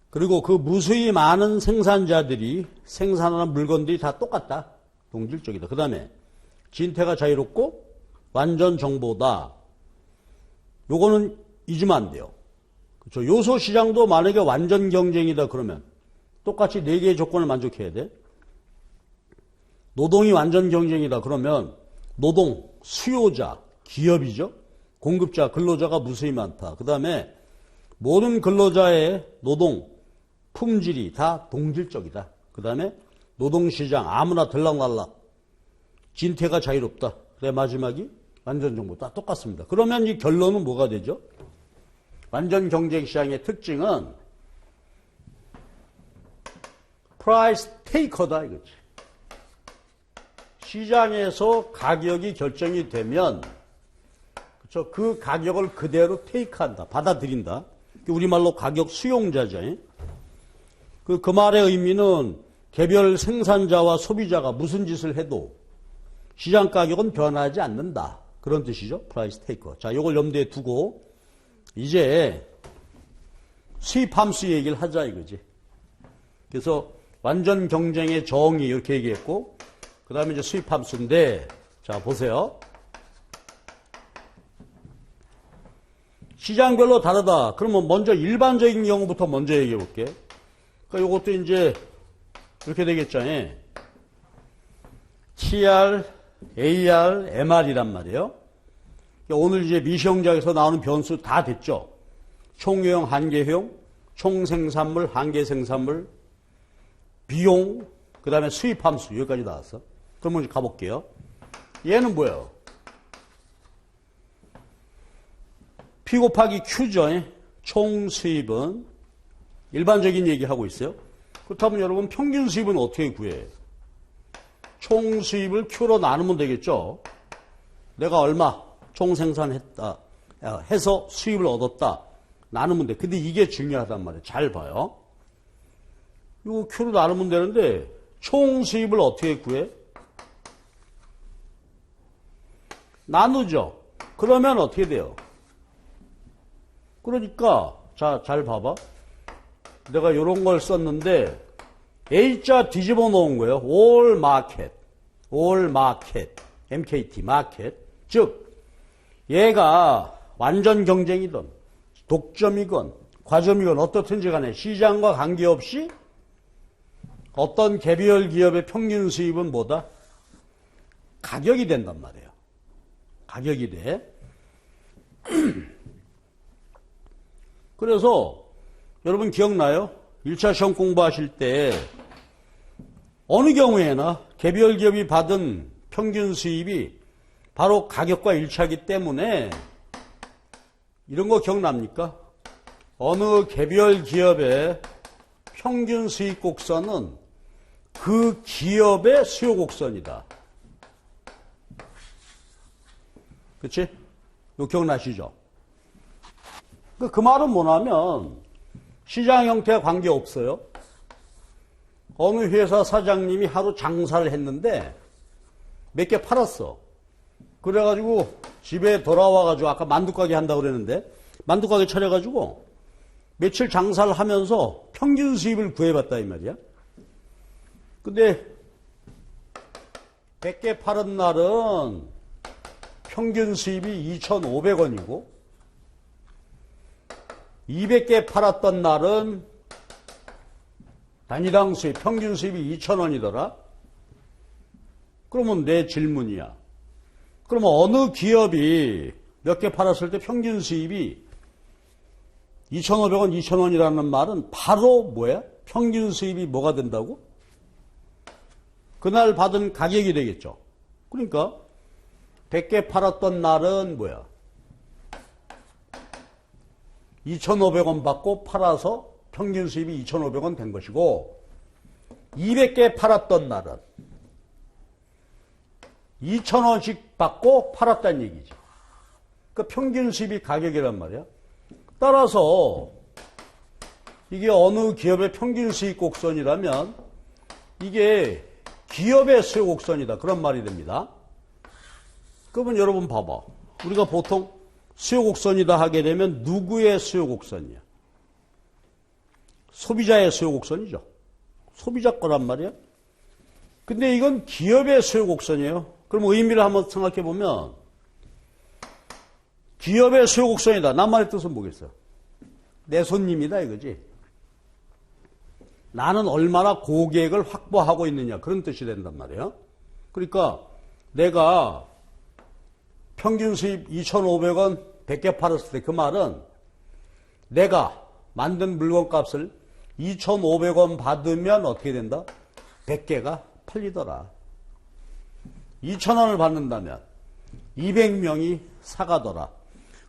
그리고 그 무수히 많은 생산자들이 생산하는 물건들이 다 똑같다. 동질적이다. 그 다음에 진퇴가 자유롭고 완전 정보다. 요거는 잊으면 안 돼요. 그렇죠? 요소 시장도 만약에 완전 경쟁이다 그러면 똑같이 네 개의 조건을 만족해야 돼. 노동이 완전 경쟁이다 그러면 노동, 수요자, 기업이죠. 공급자, 근로자가 무수히 많다. 그 다음에 모든 근로자의 노동, 품질이 다 동질적이다. 그 다음에 노동시장 아무나 들락날락. 진퇴가 자유롭다. 그래 마지막이 완전 정보 다 똑같습니다. 그러면 이 결론은 뭐가 되죠? 완전 경쟁 시장의 특징은 프라이스 테이커다 이거지. 시장에서 가격이 결정이 되면 그렇죠? 그 가격을 그대로 테이크한다. 받아들인다. 우리말로 가격 수용자죠. 그 말의 의미는 개별 생산자와 소비자가 무슨 짓을 해도 시장 가격은 변하지 않는다. 그런 뜻이죠. 프라이스 테이커. 자, 이걸 염두에 두고 이제 수입 함수 얘기를 하자 이거지. 그래서 완전 경쟁의 정의 이렇게 얘기했고 그 다음에 이제 수입 함수인데 자 보세요. 시장별로 다르다. 그러면 먼저 일반적인 경우부터 먼저 얘기해 볼게. 그러니까 이것도 이제 이렇게 되겠죠. TR, AR, MR이란 말이에요. 그러니까 오늘 이제 미시험장에서 나오는 변수 다 됐죠. 총유형, 한계효용, 총생산물, 한계생산물, 비용, 그 다음에 수입함수 여기까지 나왔어. 그러면 이제 가볼게요. 얘는 뭐예요? P 곱하기 Q죠. 총 수입은 일반적인 얘기하고 있어요. 그렇다면 여러분 평균 수입은 어떻게 구해? 총 수입을 Q로 나누면 되겠죠. 내가 얼마 총 생산했다 해서 수입을 얻었다 나누면 돼. 근데 이게 중요하단 말이에요. 잘 봐요. 이거 Q로 나누면 되는데 총 수입을 어떻게 구해? 나누죠. 그러면 어떻게 돼요? 그러니까 자, 잘 봐봐. 내가 이런 걸 썼는데 A자 뒤집어 놓은 거예요. all market, all market, MKT, market. 즉 얘가 완전 경쟁이든 독점이건 과점이건 어떻든지 간에 시장과 관계없이 어떤 개별 기업의 평균 수입은 뭐다? 가격이 된단 말이에요. 가격이 돼. 그래서 여러분 기억나요? 1차 시험 공부하실 때 어느 경우에나 개별 기업이 받은 평균 수입이 바로 가격과 일치하기 때문에 이런 거 기억납니까? 어느 개별 기업의 평균 수익 곡선은 그 기업의 수요 곡선이다. 그치? 이거 기억나시죠? 그 말은 뭐냐면 시장 형태와 관계없어요. 어느 회사 사장님이 하루 장사를 했는데 몇 개 팔았어. 그래가지고 집에 돌아와가지고 아까 만두가게 한다고 그랬는데 만두가게 차려가지고 며칠 장사를 하면서 평균 수입을 구해봤다 이 말이야. 근데 100개 팔은 날은 평균 수입이 2,500원이고 200개 팔았던 날은 단위당 수입, 평균 수입이 2,000원이더라. 그러면 내 질문이야. 그러면 어느 기업이 몇 개 팔았을 때 평균 수입이 2,500원, 2,000원이라는 말은 바로 뭐야? 평균 수입이 뭐가 된다고? 그날 받은 가격이 되겠죠. 그러니까 100개 팔았던 날은 뭐야? 2,500원 받고 팔아서 평균 수입이 2,500원 된 것이고 200개 팔았던 날은 2,000원씩 받고 팔았다는 얘기지. 그러니까 평균 수입이 가격이란 말이야. 따라서 이게 어느 기업의 평균 수익 곡선이라면 이게 기업의 수요 곡선이다. 그런 말이 됩니다. 그러면 여러분 봐봐. 우리가 보통 수요 곡선이다 하게 되면 누구의 수요 곡선이야? 소비자의 수요 곡선이죠. 소비자 거란 말이야. 근데 이건 기업의 수요 곡선이에요. 그럼 의미를 한번 생각해 보면 기업의 수요 곡선이다. 낱말의 뜻은 뭐겠어? 내 손님이다 이거지. 나는 얼마나 고객을 확보하고 있느냐 그런 뜻이 된단 말이에요. 그러니까 내가 평균 수입 2,500원 100개 팔았을 때 그 말은 내가 만든 물건 값을 2,500원 받으면 어떻게 된다? 100개가 팔리더라. 2,000원을 받는다면 200명이 사가더라.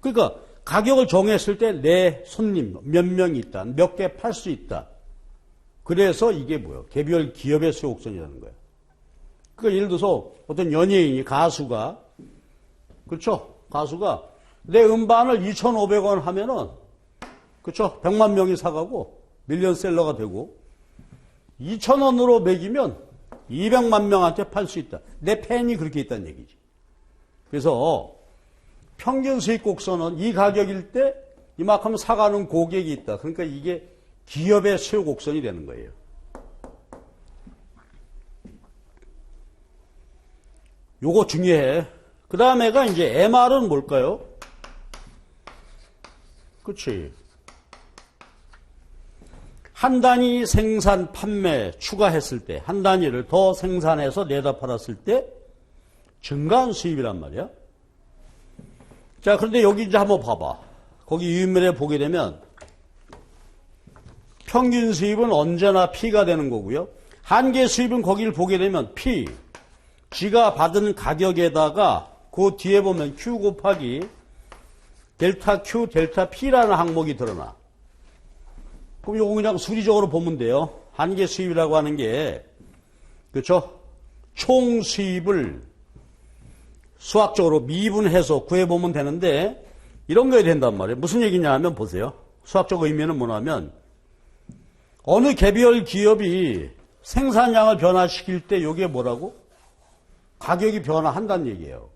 그러니까 가격을 정했을 때 내 손님 몇 명이 있다. 몇 개 팔 수 있다. 그래서 이게 뭐예요? 개별 기업의 수요 곡선이라는 거예요. 그러니까 예를 들어서 어떤 연예인이 가수가 그렇죠? 가수가 내 음반을 2,500원 하면은 그렇죠? 100만 명이 사가고 밀리언셀러가 되고 2,000원으로 매기면 200만 명한테 팔 수 있다. 내 팬이 그렇게 있다는 얘기지. 그래서 평균 수익 곡선은 이 가격일 때 이만큼 사가는 고객이 있다. 그러니까 이게 기업의 수요 곡선이 되는 거예요. 요거 중요해. 그 다음에가 이제 MR은 뭘까요? 그치. 한 단위 생산, 판매 추가했을 때, 한 단위를 더 생산해서 내다 팔았을 때 증가한 수입이란 말이야. 자, 그런데 여기 이제 한번 봐봐. 거기 유인물에 보게 되면 평균 수입은 언제나 P가 되는 거고요. 한계 수입은 거기를 보게 되면 P, 지가 받은 가격에다가 그 뒤에 보면 Q 곱하기 델타 Q, 델타 P라는 항목이 드러나. 그럼 요거 그냥 수리적으로 보면 돼요. 한계 수입이라고 하는 게, 그렇죠? 총 수입을 수학적으로 미분해서 구해보면 되는데, 이런 거에 된단 말이에요. 무슨 얘기냐 하면 보세요. 수학적 의미는 뭐냐면, 어느 개별 기업이 생산량을 변화시킬 때 요게 뭐라고? 가격이 변화한다는 얘기예요.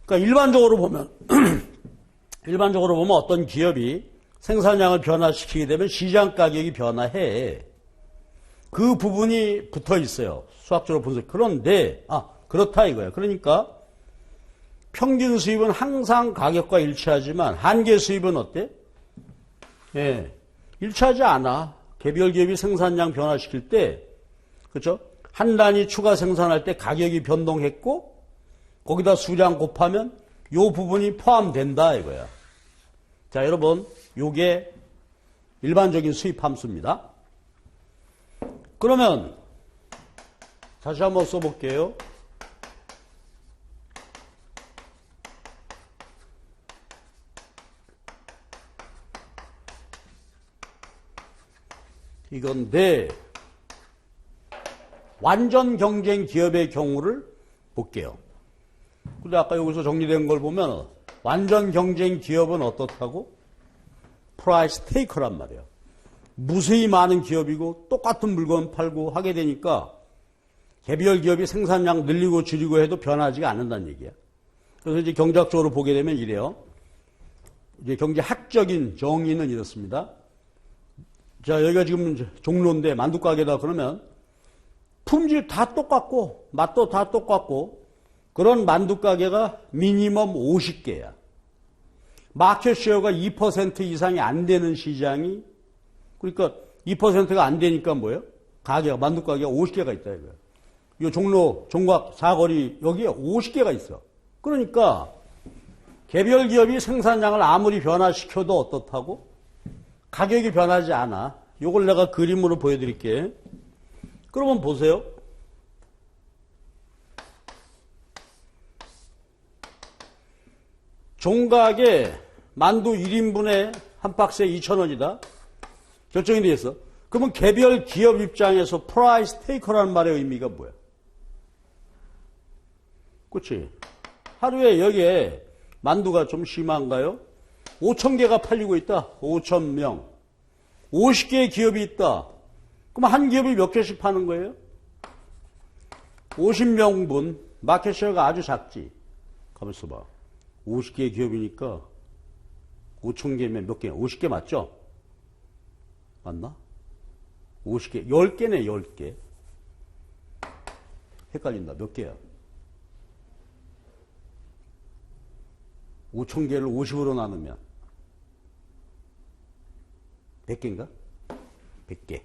그러니까 일반적으로 보면 어떤 기업이 생산량을 변화시키게 되면 시장 가격이 변화해. 그 부분이 붙어 있어요. 수학적으로 분석. 그런데, 그렇다 이거예요. 그러니까 평균 수입은 항상 가격과 일치하지만 한계 수입은 어때? 예. 일치하지 않아. 개별 기업이 생산량 변화시킬 때, 그렇죠? 한 단위 추가 생산할 때 가격이 변동했고, 거기다 수량 곱하면 요 부분이 포함된다 이거야. 자, 여러분, 요게 일반적인 수입 함수입니다. 그러면 다시 한번 써볼게요. 이건데 완전 경쟁 기업의 경우를 볼게요. 근데 아까 여기서 정리된 걸 보면 완전 경쟁 기업은 어떻다고? 프라이스 테이커란 말이에요. 무수히 많은 기업이고 똑같은 물건 팔고 하게 되니까 개별 기업이 생산량 늘리고 줄이고 해도 변하지가 않는다는 얘기야. 그래서 이제 경제학적으로 보게 되면 이래요. 이제 경제학적인 정의는 이렇습니다. 자, 여기가 지금 종로인데 만두가게다 그러면 품질 다 똑같고 맛도 다 똑같고 그런 만두가게가 미니멈 50개야. 마켓쉐어가 2% 이상이 안 되는 시장이 그러니까 2%가 안 되니까 뭐예요? 가게가 만두가게가 50개가 있다 이거예요. 이 종로, 종각, 사거리 여기에 50개가 있어. 그러니까 개별 기업이 생산량을 아무리 변화시켜도 어떻다고? 가격이 변하지 않아. 이걸 내가 그림으로 보여드릴게. 그러면 보세요. 종각에 만두 1인분에 한 박스에 2,000원이다. 결정이 되어 있어. 그러면 개별 기업 입장에서 프라이스 테이커라는 말의 의미가 뭐야? 그렇지? 하루에 여기에 만두가 좀 심한가요? 5,000개가 팔리고 있다. 5,000명. 50개의 기업이 있다. 그럼 한 기업이 몇 개씩 파는 거예요? 50명분. 마켓쉐어가 아주 작지. 가만 있어봐. 50개의 기업이니까 5,000개면 몇 개야? 50개 맞죠? 맞나? 50개. 10개네, 10개. 헷갈린다. 몇 개야? 5,000개를 50으로 나누면 100개인가? 100개.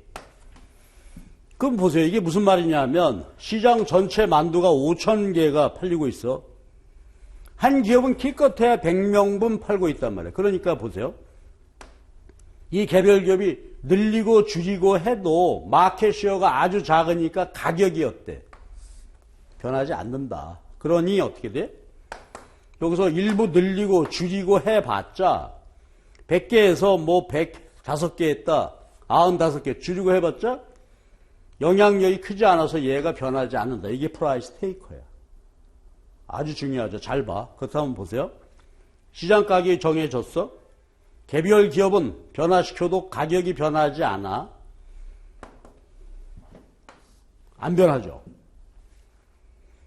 그럼 보세요. 이게 무슨 말이냐면 시장 전체 만두가 5,000개가 팔리고 있어. 한 기업은 기껏해야 100명분 팔고 있단 말이에요. 그러니까 보세요. 이 개별 기업이 늘리고 줄이고 해도 마켓쉐어가 아주 작으니까 가격이 어때? 변하지 않는다. 그러니 어떻게 돼? 여기서 일부 늘리고 줄이고 해봤자 100개에서 뭐 105개 했다. 95개 줄이고 해봤자 영향력이 크지 않아서 얘가 변하지 않는다. 이게 프라이스 테이커야. 아주 중요하죠. 잘 봐. 그렇다면 보세요. 시장 가격이 정해졌어. 개별 기업은 변화시켜도 가격이 변하지 않아. 안 변하죠.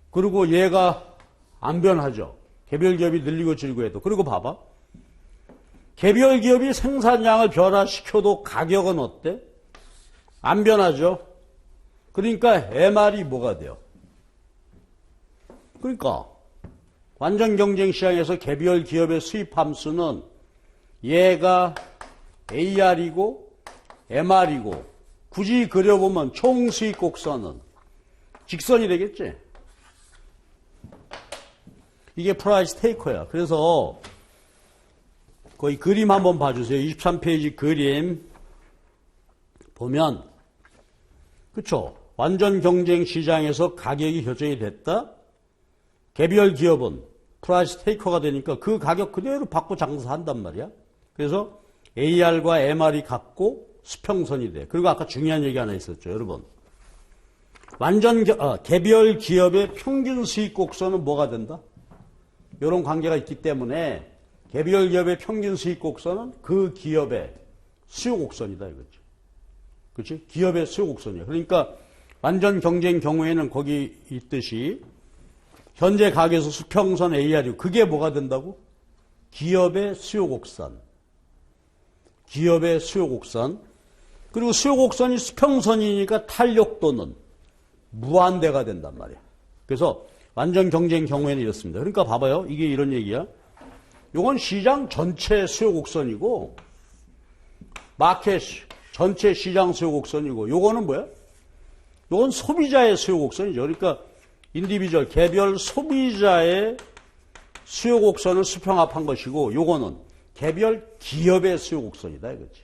그리고 얘가 안 변하죠. 개별 기업이 늘리고 줄이고 해도. 그리고 봐봐. 개별 기업이 생산량을 변화시켜도 가격은 어때? 안 변하죠. 그러니까 MR이 뭐가 돼요? 그러니까 완전 경쟁 시장에서 개별 기업의 수입 함수는 얘가 AR이고 MR이고 굳이 그려보면 총 수익 곡선은 직선이 되겠지. 이게 프라이스 테이커야. 그래서 거의 그림 한번 봐주세요. 23페이지 그림 보면 그쵸? 완전 경쟁 시장에서 가격이 결정이 됐다. 개별 기업은 프라이스 테이커가 되니까 그 가격 그대로 받고 장사한단 말이야. 그래서 AR과 MR이 같고 수평선이 돼. 그리고 아까 중요한 얘기 하나 있었죠. 여러분. 개별 기업의 평균 수익 곡선은 뭐가 된다? 이런 관계가 있기 때문에 개별 기업의 평균 수익 곡선은 그 기업의 수요 곡선이다 이거지. 그렇지? 기업의 수요 곡선이야. 그러니까 완전 경쟁 경우에는 거기 있듯이 현재 가격에서 수평선 AR이고 그게 뭐가 된다고? 기업의 수요 곡선. 기업의 수요 곡선. 그리고 수요 곡선이 수평선이니까 탄력도는 무한대가 된단 말이야. 그래서 완전 경쟁 경우에는 이렇습니다. 그러니까 봐봐요. 이게 이런 얘기야. 이건 시장 전체 수요 곡선이고 마켓 전체 시장 수요 곡선이고 요거는 뭐야? 요건 소비자의 수요 곡선이죠. 그러니까 인디비주얼 개별 소비자의 수요 곡선을 수평합한 것이고 요거는 개별 기업의 수요 곡선이다 이거지.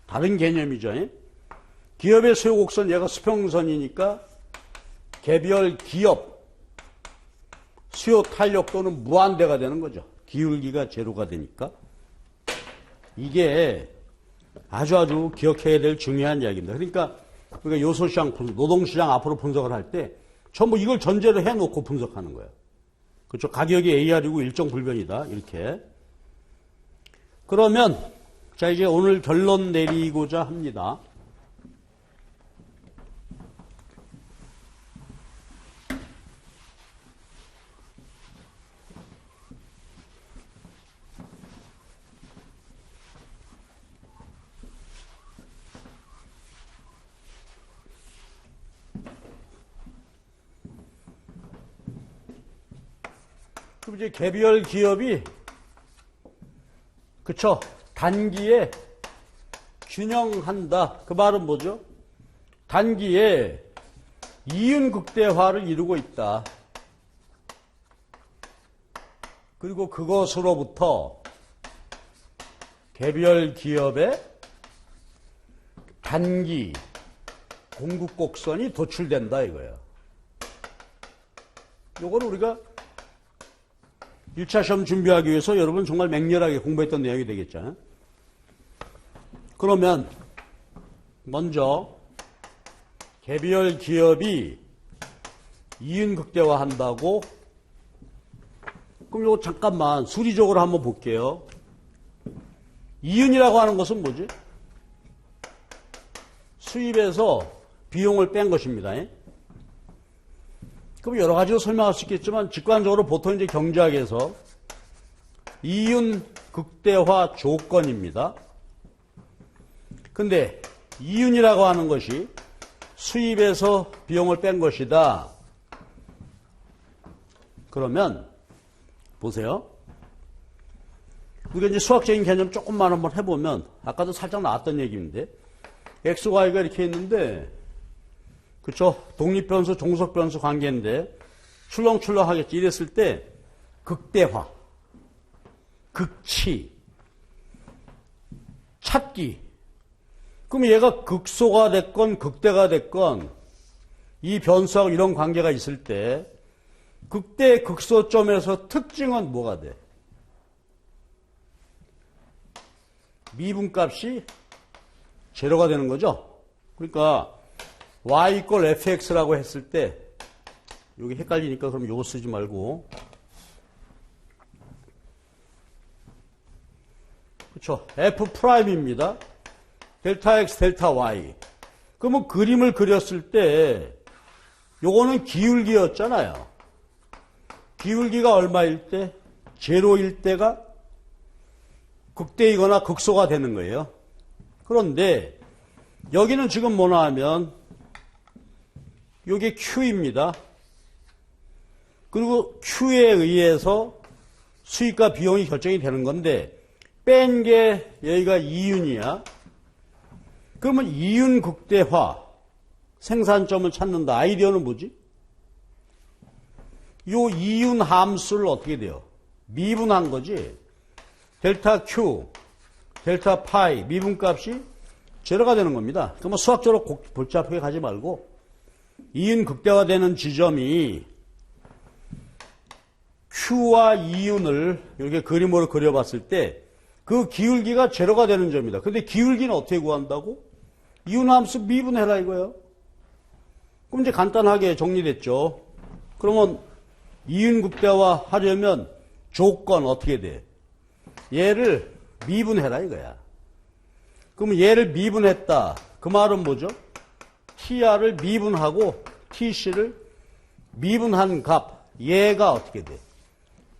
다른 개념이죠. 기업의 수요 곡선 얘가 수평선이니까 개별 기업 수요 탄력도는 무한대가 되는 거죠. 기울기가 제로가 되니까. 이게 아주 기억해야 될 중요한 이야기입니다. 그러니까 우리가 요소시장, 노동시장 앞으로 분석을 할 때 전부 이걸 전제로 해놓고 분석하는 거예요. 그렇죠? 가격이 AR이고 일정 불변이다. 이렇게. 그러면 자 이제 오늘 결론 내리고자 합니다. 그럼 이제 개별 기업이, 그쵸, 단기에 균형한다. 그 말은 뭐죠? 단기에 이윤 극대화를 이루고 있다. 그리고 그것으로부터 개별 기업의 단기 공급 곡선이 도출된다 이거예요. 요거는 우리가 1차 시험 준비하기 위해서 여러분 정말 맹렬하게 공부했던 내용이 되겠죠. 그러면 먼저 개별 기업이 이윤 극대화한다고, 그럼 이거 잠깐만 수리적으로 한번 볼게요. 이윤이라고 하는 것은 뭐지? 수입에서 비용을 뺀 것입니다. 그럼 여러 가지로 설명할 수 있겠지만 직관적으로 보통 이제 경제학에서 이윤 극대화 조건입니다. 근데 이윤이라고 하는 것이 수입에서 비용을 뺀 것이다. 그러면 보세요. 우리가 이제 수학적인 개념 조금만 한번 해보면 아까도 살짝 나왔던 얘기인데 X, Y가 이렇게 있는데, 그쵸? 독립변수, 종속변수 관계인데 출렁출렁 하겠지. 이랬을 때 극대화, 극치, 찾기. 그럼 얘가 극소가 됐건 극대가 됐건 이 변수하고 이런 관계가 있을 때 극대 극소점에서 특징은 뭐가 돼? 미분값이 제로가 되는 거죠. 그러니까 y = fx라고 했을 때 여기 헷갈리니까 그럼 요거 쓰지 말고, 그렇죠? f'입니다. 델타 x, 델타 y. 그러면 그림을 그렸을 때 요거는 기울기였잖아요. 기울기가 얼마일 때? 제로일 때가 극대이거나 극소가 되는 거예요. 그런데 여기는 지금 뭐나 하면 이게 Q입니다. 그리고 Q에 의해서 수익과 비용이 결정이 되는 건데 뺀 게 여기가 이윤이야. 그러면 이윤 극대화, 생산점을 찾는다. 아이디어는 뭐지? 요 이윤 함수를 어떻게 돼요? 미분한 거지. 델타 Q, 델타 파이, 미분값이 제로가 되는 겁니다. 그러면 수학적으로 복잡하게 가지 말고 이윤 극대화되는 지점이 Q와 이윤을 이렇게 그림으로 그려봤을 때 그 기울기가 제로가 되는 점이다. 근데 기울기는 어떻게 구한다고? 이윤 함수 미분해라 이거예요. 그럼 이제 간단하게 정리됐죠. 그러면 이윤 극대화 하려면 조건 어떻게 돼? 얘를 미분해라 이거야. 그러면 얘를 미분했다. 그 말은 뭐죠? TR을 미분하고 TC를 미분한 값, 얘가 어떻게 돼?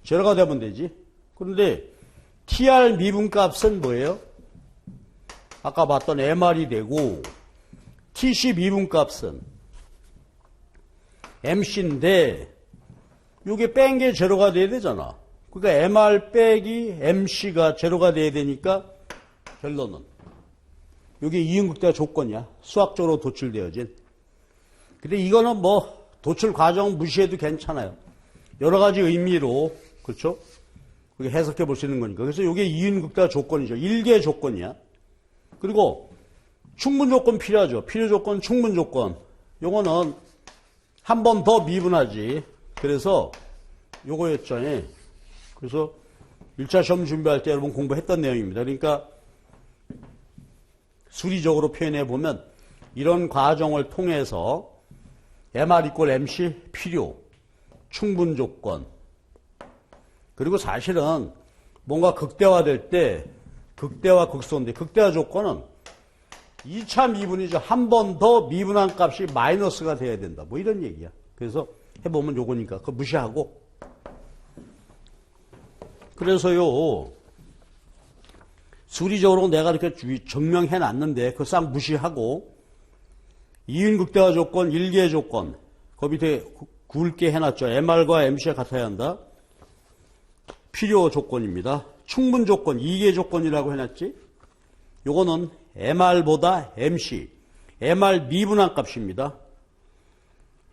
제로가 되면 되지. 그런데 TR 미분값은 뭐예요? 아까 봤던 MR이 되고 TC 미분값은 MC인데 이게 뺀 게 제로가 돼야 되잖아. 그러니까 MR 빼기 MC가 제로가 돼야 되니까 결론은 이게 이윤극대화 조건이야. 수학적으로 도출되어진. 근데 이거는 뭐 도출 과정 무시해도 괜찮아요. 여러 가지 의미로, 그렇죠? 그게 해석해 볼 수 있는 거니까. 그래서 이게 이윤극대화 조건이죠. 1개 조건이야. 그리고 충분 조건 필요하죠. 필요 조건, 충분 조건. 요거는 한 번 더 미분하지. 그래서 요거였죠. 그래서 1차 시험 준비할 때 여러분 공부했던 내용입니다. 그러니까 수리적으로 표현해 보면 이런 과정을 통해서 MR = MC 필요, 충분 조건, 그리고 사실은 뭔가 극대화될 때 극대화 극소인데 극대화 조건은 2차 미분이죠. 한 번 더 미분한 값이 마이너스가 돼야 된다. 뭐 이런 얘기야. 그래서 해보면 요거니까 그거 무시하고. 그래서요, 수리적으로 내가 이렇게 증명해 놨는데 그거 싹 무시하고 이윤 극대화 조건, 1개 조건 그 밑에 굵게 해놨죠. MR과 MC가 같아야 한다. 필요 조건입니다. 충분 조건, 이계 조건이라고 해놨지? 요거는 MR보다 MC, MR 미분한 값입니다.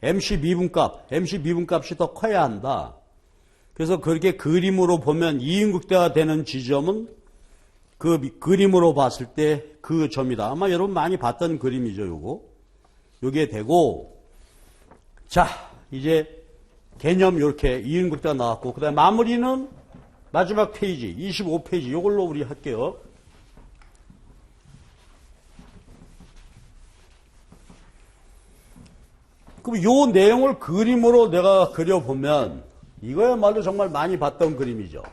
MC 미분값이 더 커야 한다. 그래서 그렇게 그림으로 보면 이인극대가 되는 지점은 그 그림으로 봤을 때 그 점이다. 아마 여러분 많이 봤던 그림이죠, 요게 되고. 자, 이제 개념 이렇게 이인극대가 나왔고, 그 다음에 마무리는 마지막 페이지, 25페이지, 요걸로 우리 할게요. 그럼 요 내용을 그림으로 내가 그려보면 이거야말로 정말 많이 봤던 그림이죠.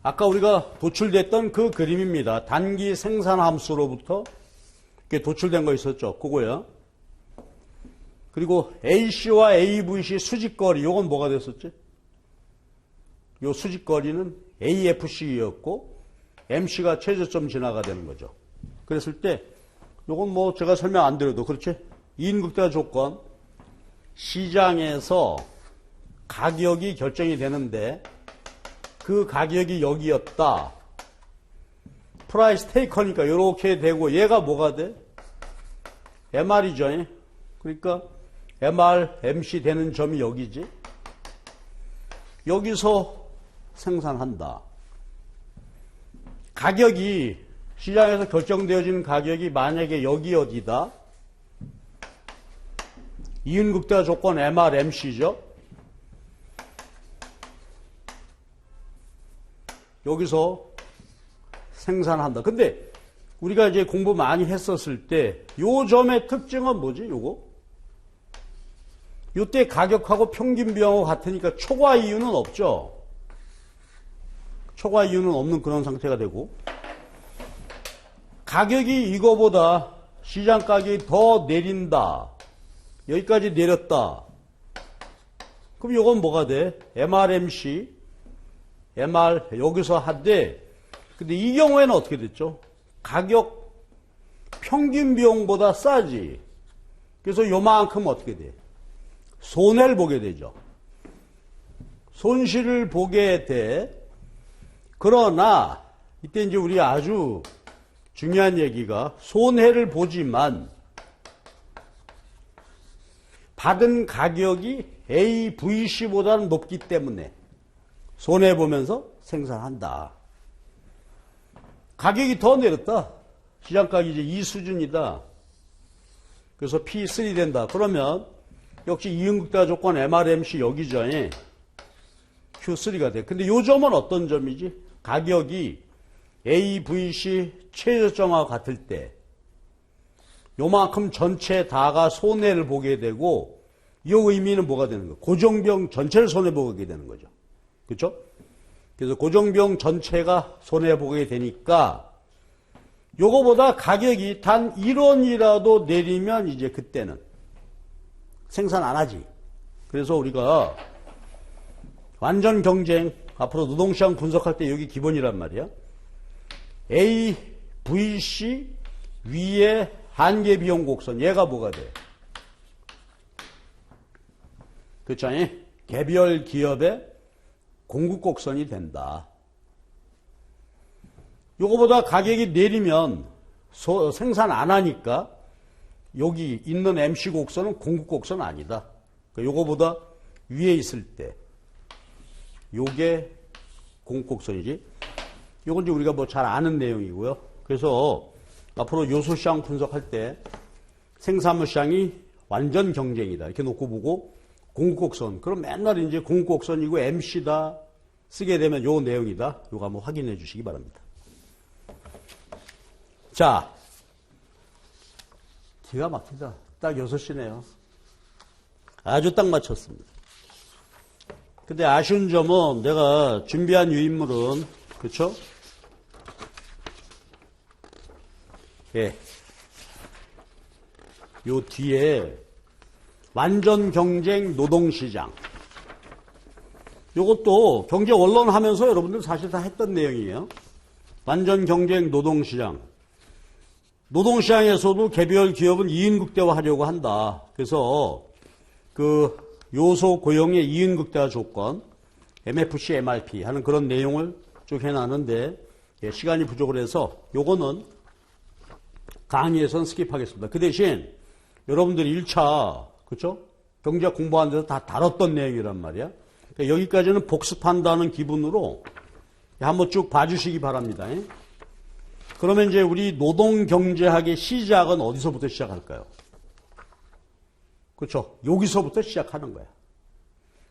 아까 우리가 도출됐던 그 그림입니다. 단기 생산 함수로부터 이렇게 도출된 거 있었죠. 그거야. 그리고 AC와 AVC 수직거리, 요건 뭐가 됐었지? 요 수직거리는 AFC였고 MC가 최저점 진화가 되는 거죠. 그랬을 때 요건 뭐 제가 설명 안 드려도 그렇지? 이인극대 조건, 시장에서 가격이 결정이 되는데 그 가격이 여기였다. 프라이스 테이커니까 이렇게 되고 얘가 뭐가 돼? MR이죠. 그러니까 MR, MC 되는 점이 여기지. 여기서 생산한다. 가격이 시장에서 결정되어지는 가격이 만약에 여기 어디다? 이인극대 조건 MR, MC죠. 여기서 생산한다. 근데 우리가 이제 공부 많이 했었을 때 요 점의 특징은 뭐지? 요때 가격하고 평균 비용하고 같으니까 초과 이유는 없죠. 초과 이유는 없는 그런 상태가 되고, 가격이 이거보다 시장 가격이 더 내린다. 여기까지 내렸다. 그럼 이건 뭐가 돼? MRMC, MR 여기서 하되, 근데 이 경우에는 어떻게 됐죠? 가격 평균 비용보다 싸지. 그래서 요만큼 어떻게 돼? 손해를 보게 되죠. 손실을 보게 돼. 그러나 이때 이제 우리 아주 중요한 얘기가 손해를 보지만 받은 가격이 AVC보다는 높기 때문에 손해보면서 생산한다. 가격이 더 내렸다. 시장가격이 이제 이 수준이다. 그래서 P3 된다. 그러면 역시 이인극대 조건 MRMC 여기죠. Q3가 돼. 근데 요 점은 어떤 점이지? 가격이 AVC 최저점과 같을 때 요만큼 전체 다가 손해를 보게 되고, 이 의미는 뭐가 되는 거예요? 고정비용 전체를 손해보게 되는 거죠. 그렇죠? 그래서 고정비용 전체가 손해보게 되니까 요거보다 가격이 단 1원이라도 내리면 이제 그때는 생산 안 하지. 그래서 우리가 완전 경쟁, 앞으로 노동시장 분석할 때 여기 기본이란 말이야. A, V, C 위에 한계 비용 곡선, 얘가 뭐가 돼? 그렇죠? 개별 기업의 공급 곡선이 된다. 요거보다 가격이 내리면 생산 안 하니까 여기 있는 MC 곡선은 공급 곡선 아니다. 요거보다 위에 있을 때 요게 공급 곡선이지. 요건 이제 우리가 뭐 잘 아는 내용이고요. 그래서 앞으로 요소시장 분석할 때 생산물 시장이 완전 경쟁이다 이렇게 놓고 보고, 공급곡선, 그럼 맨날 이제 공급곡선이고 MC다 쓰게 되면 요 내용이다. 요거 한번 확인해 주시기 바랍니다. 자, 기가 막히다. 딱 6시네요. 아주 딱 맞췄습니다. 근데 아쉬운 점은 내가 준비한 유인물은, 그쵸? 예. 요 뒤에 완전 경쟁 노동시장. 요것도 경제 원론 하면서 여러분들 사실 다 했던 내용이에요. 완전 경쟁 노동시장. 노동시장에서도 개별 기업은 이윤 극대화하려고 한다. 그래서 그 요소 고용의 이윤 극대화 조건, MFC, MRP 하는 그런 내용을 쭉 해놨는데 시간이 부족을 해서 요거는 강의에서는 스킵하겠습니다. 그 대신 여러분들이 1차 그렇죠? 경제학 공부하는 데서 다 다뤘던 내용이란 말이야. 그러니까 여기까지는 복습한다는 기분으로 한번 쭉 봐주시기 바랍니다. 그러면 이제 우리 노동경제학의 시작은 어디서부터 시작할까요? 그렇죠? 여기서부터 시작하는 거야.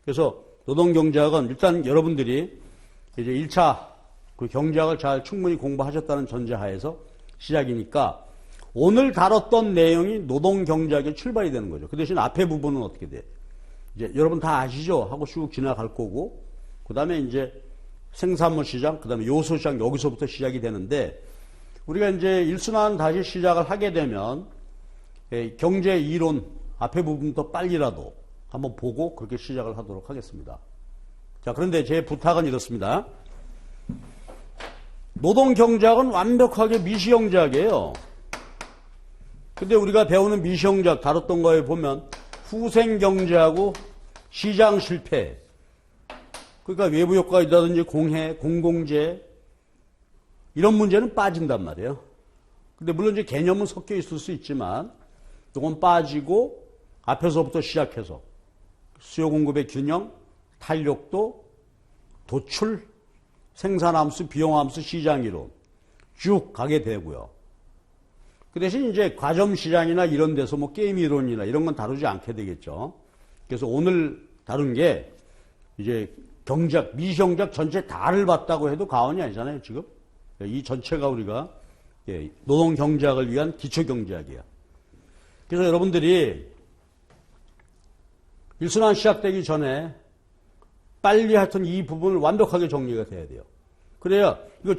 그래서 노동경제학은 일단 여러분들이 이제 1차 그 경제학을 잘 충분히 공부하셨다는 전제하에서 시작이니까 오늘 다뤘던 내용이 노동경제학의 출발이 되는 거죠. 그 대신 앞에 부분은 어떻게 돼? 이제 여러분 다 아시죠? 하고 쭉 지나갈 거고, 그 다음에 이제 생산물 시장, 그 다음에 요소 시장 여기서부터 시작이 되는데, 우리가 이제 일순환 다시 시작을 하게 되면 경제 이론 앞에 부분부터 빨리라도 한번 보고 그렇게 시작을 하도록 하겠습니다. 자, 그런데 제 부탁은 이렇습니다. 노동경제학은 완벽하게 미시경제학이에요. 근데 우리가 배우는 미시경제학 다뤘던 거에 보면 후생경제하고 시장 실패, 그러니까 외부 효과이라든지 공해, 공공재 이런 문제는 빠진단 말이에요. 근데 물론 이제 개념은 섞여 있을 수 있지만 이건 빠지고 앞에서부터 시작해서 수요 공급의 균형, 탄력도, 도출, 생산함수, 비용함수, 시장이론 쭉 가게 되고요. 그 대신 이제 과점시장이나 이런 데서 뭐 게임 이론이나 이런 건 다루지 않게 되겠죠. 그래서 오늘 다룬 게 이제 경제학, 미시경제학 전체 다를 봤다고 해도 과언이 아니잖아요, 지금. 이 전체가 우리가 노동경제학을 위한 기초경제학이야. 그래서 여러분들이 일순환 시작되기 전에 빨리 하여튼 이 부분을 완벽하게 정리가 돼야 돼요. 그래야 이거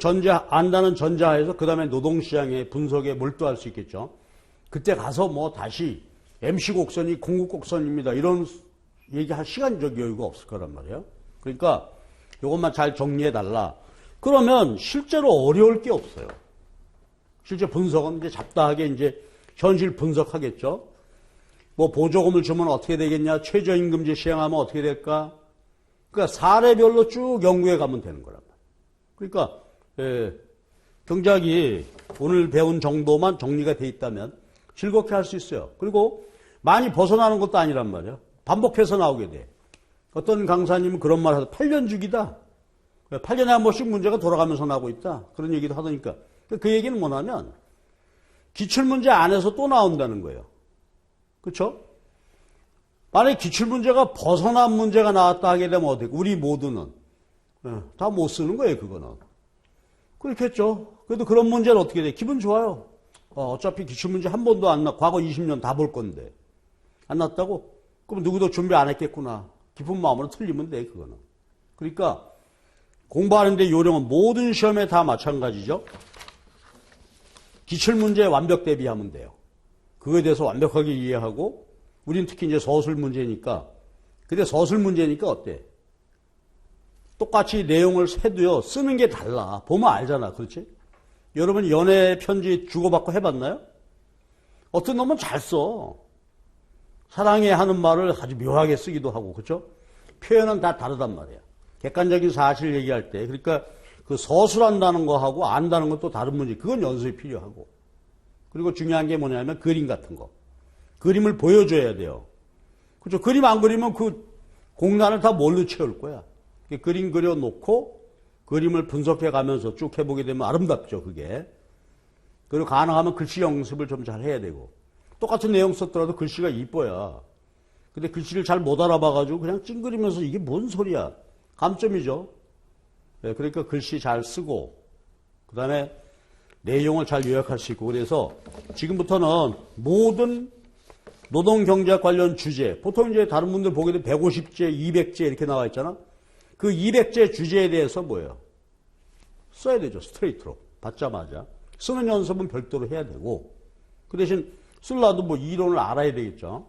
안다는 전자하에서 그 다음에 노동시장의 분석에 몰두할 수 있겠죠. 그때 가서 뭐 다시 MC 곡선이 공급 곡선입니다. 이런 얘기할 시간적 여유가 없을 거란 말이에요. 그러니까 이것만 잘 정리해달라. 그러면 실제로 어려울 게 없어요. 실제 분석은 이제 잡다하게 이제 현실 분석하겠죠. 뭐 보조금을 주면 어떻게 되겠냐, 최저임금제 시행하면 어떻게 될까. 그러니까 사례별로 쭉 연구해 가면 되는 거란 말이에요. 그러니까 경제학이 오늘 배운 정도만 정리가 돼 있다면 즐겁게 할 수 있어요. 그리고 많이 벗어나는 것도 아니란 말이에요. 반복해서 나오게 돼. 어떤 강사님은 그런 말 하죠. 8년 주기다. 8년에 한 번씩 문제가 돌아가면서 나오고 있다. 그런 얘기도 하더니까. 그 얘기는 뭐냐면 기출문제 안에서 또 나온다는 거예요. 그렇죠? 만약에 기출문제가 벗어난 문제가 나왔다 하게 되면 어떻게? 우리 모두는 다 못 쓰는 거예요, 그거는. 그렇겠죠. 그래도 그런 문제는 어떻게 돼? 기분 좋아요. 어차피 기출문제 한 번도 안 나, 과거 20년 다 볼 건데. 안 났다고? 그럼 누구도 준비 안 했겠구나. 기쁜 마음으로 틀리면 돼, 그거는. 그러니까 공부하는데 요령은 모든 시험에 다 마찬가지죠. 기출문제에 완벽 대비하면 돼요. 그거에 대해서 완벽하게 이해하고, 우린 특히 이제 서술 문제니까, 근데 서술 문제니까 어때? 똑같이 내용을 세도요, 쓰는 게 달라. 보면 알잖아. 그렇지? 여러분 연애 편지 주고받고 해봤나요? 어떤 놈은 잘 써. 사랑해 하는 말을 아주 묘하게 쓰기도 하고, 그렇죠? 표현은 다 다르단 말이야. 객관적인 사실 얘기할 때. 그러니까 그 서술한다는 거하고 안다는 것도 다른 문제. 그건 연습이 필요하고. 그리고 중요한 게 뭐냐면 그림 같은 거. 그림을 보여줘야 돼요. 그렇죠? 그림 안 그리면 그 공간을 다 뭘로 채울 거야? 그림 그려놓고 그림을 분석해 가면서 쭉 해보게 되면 아름답죠, 그게. 그리고 가능하면 글씨 연습을 좀 잘 해야 되고. 똑같은 내용 썼더라도 글씨가 이뻐야. 근데 글씨를 잘 못 알아봐가지고 그냥 찡그리면서 이게 뭔 소리야. 감점이죠. 네, 그러니까 글씨 잘 쓰고, 그 다음에 내용을 잘 요약할 수 있고. 그래서 지금부터는 모든 노동경제학 관련 주제, 보통 이제 다른 분들 보게 되면 150제, 200제 이렇게 나와 있잖아. 그 200제 주제에 대해서 뭐예요? 써야 되죠. 스트레이트로. 받자마자. 쓰는 연습은 별도로 해야 되고, 그 대신 쓸라도 뭐 이론을 알아야 되겠죠.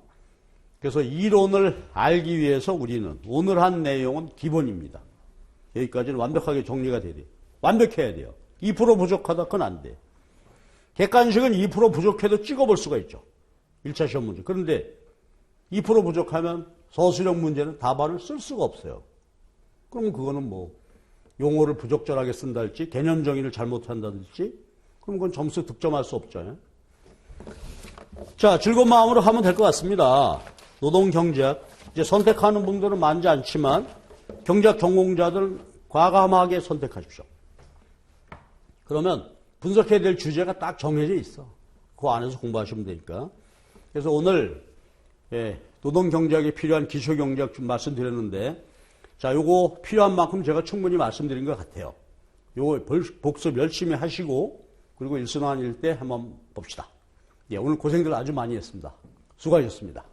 그래서 이론을 알기 위해서 우리는 오늘 한 내용은 기본입니다. 여기까지는 완벽하게 정리가 돼야 돼요. 완벽해야 돼요. 2% 부족하다, 그건 안 돼. 객관식은 2% 부족해도 찍어볼 수가 있죠. 1차 시험 문제. 그런데 2% 부족하면 서술형 문제는 답안을 쓸 수가 없어요. 그럼 그거는 뭐 용어를 부적절하게 쓴다든지 개념 정의를 잘못한다든지 그럼 그건 점수 득점할 수 없죠. 자, 즐거운 마음으로 하면 될 것 같습니다. 노동경제학. 이제 선택하는 분들은 많지 않지만 경제학 전공자들 과감하게 선택하십시오. 그러면 분석해야 될 주제가 딱 정해져 있어. 그 안에서 공부하시면 되니까. 그래서 오늘 노동경제학에 필요한 기초경제학 좀 말씀드렸는데 자, 요거 필요한 만큼 제가 충분히 말씀드린 것 같아요. 요거 복습 열심히 하시고 그리고 일순환일 때 한번 봅시다. 예, 오늘 고생들 아주 많이 했습니다. 수고하셨습니다.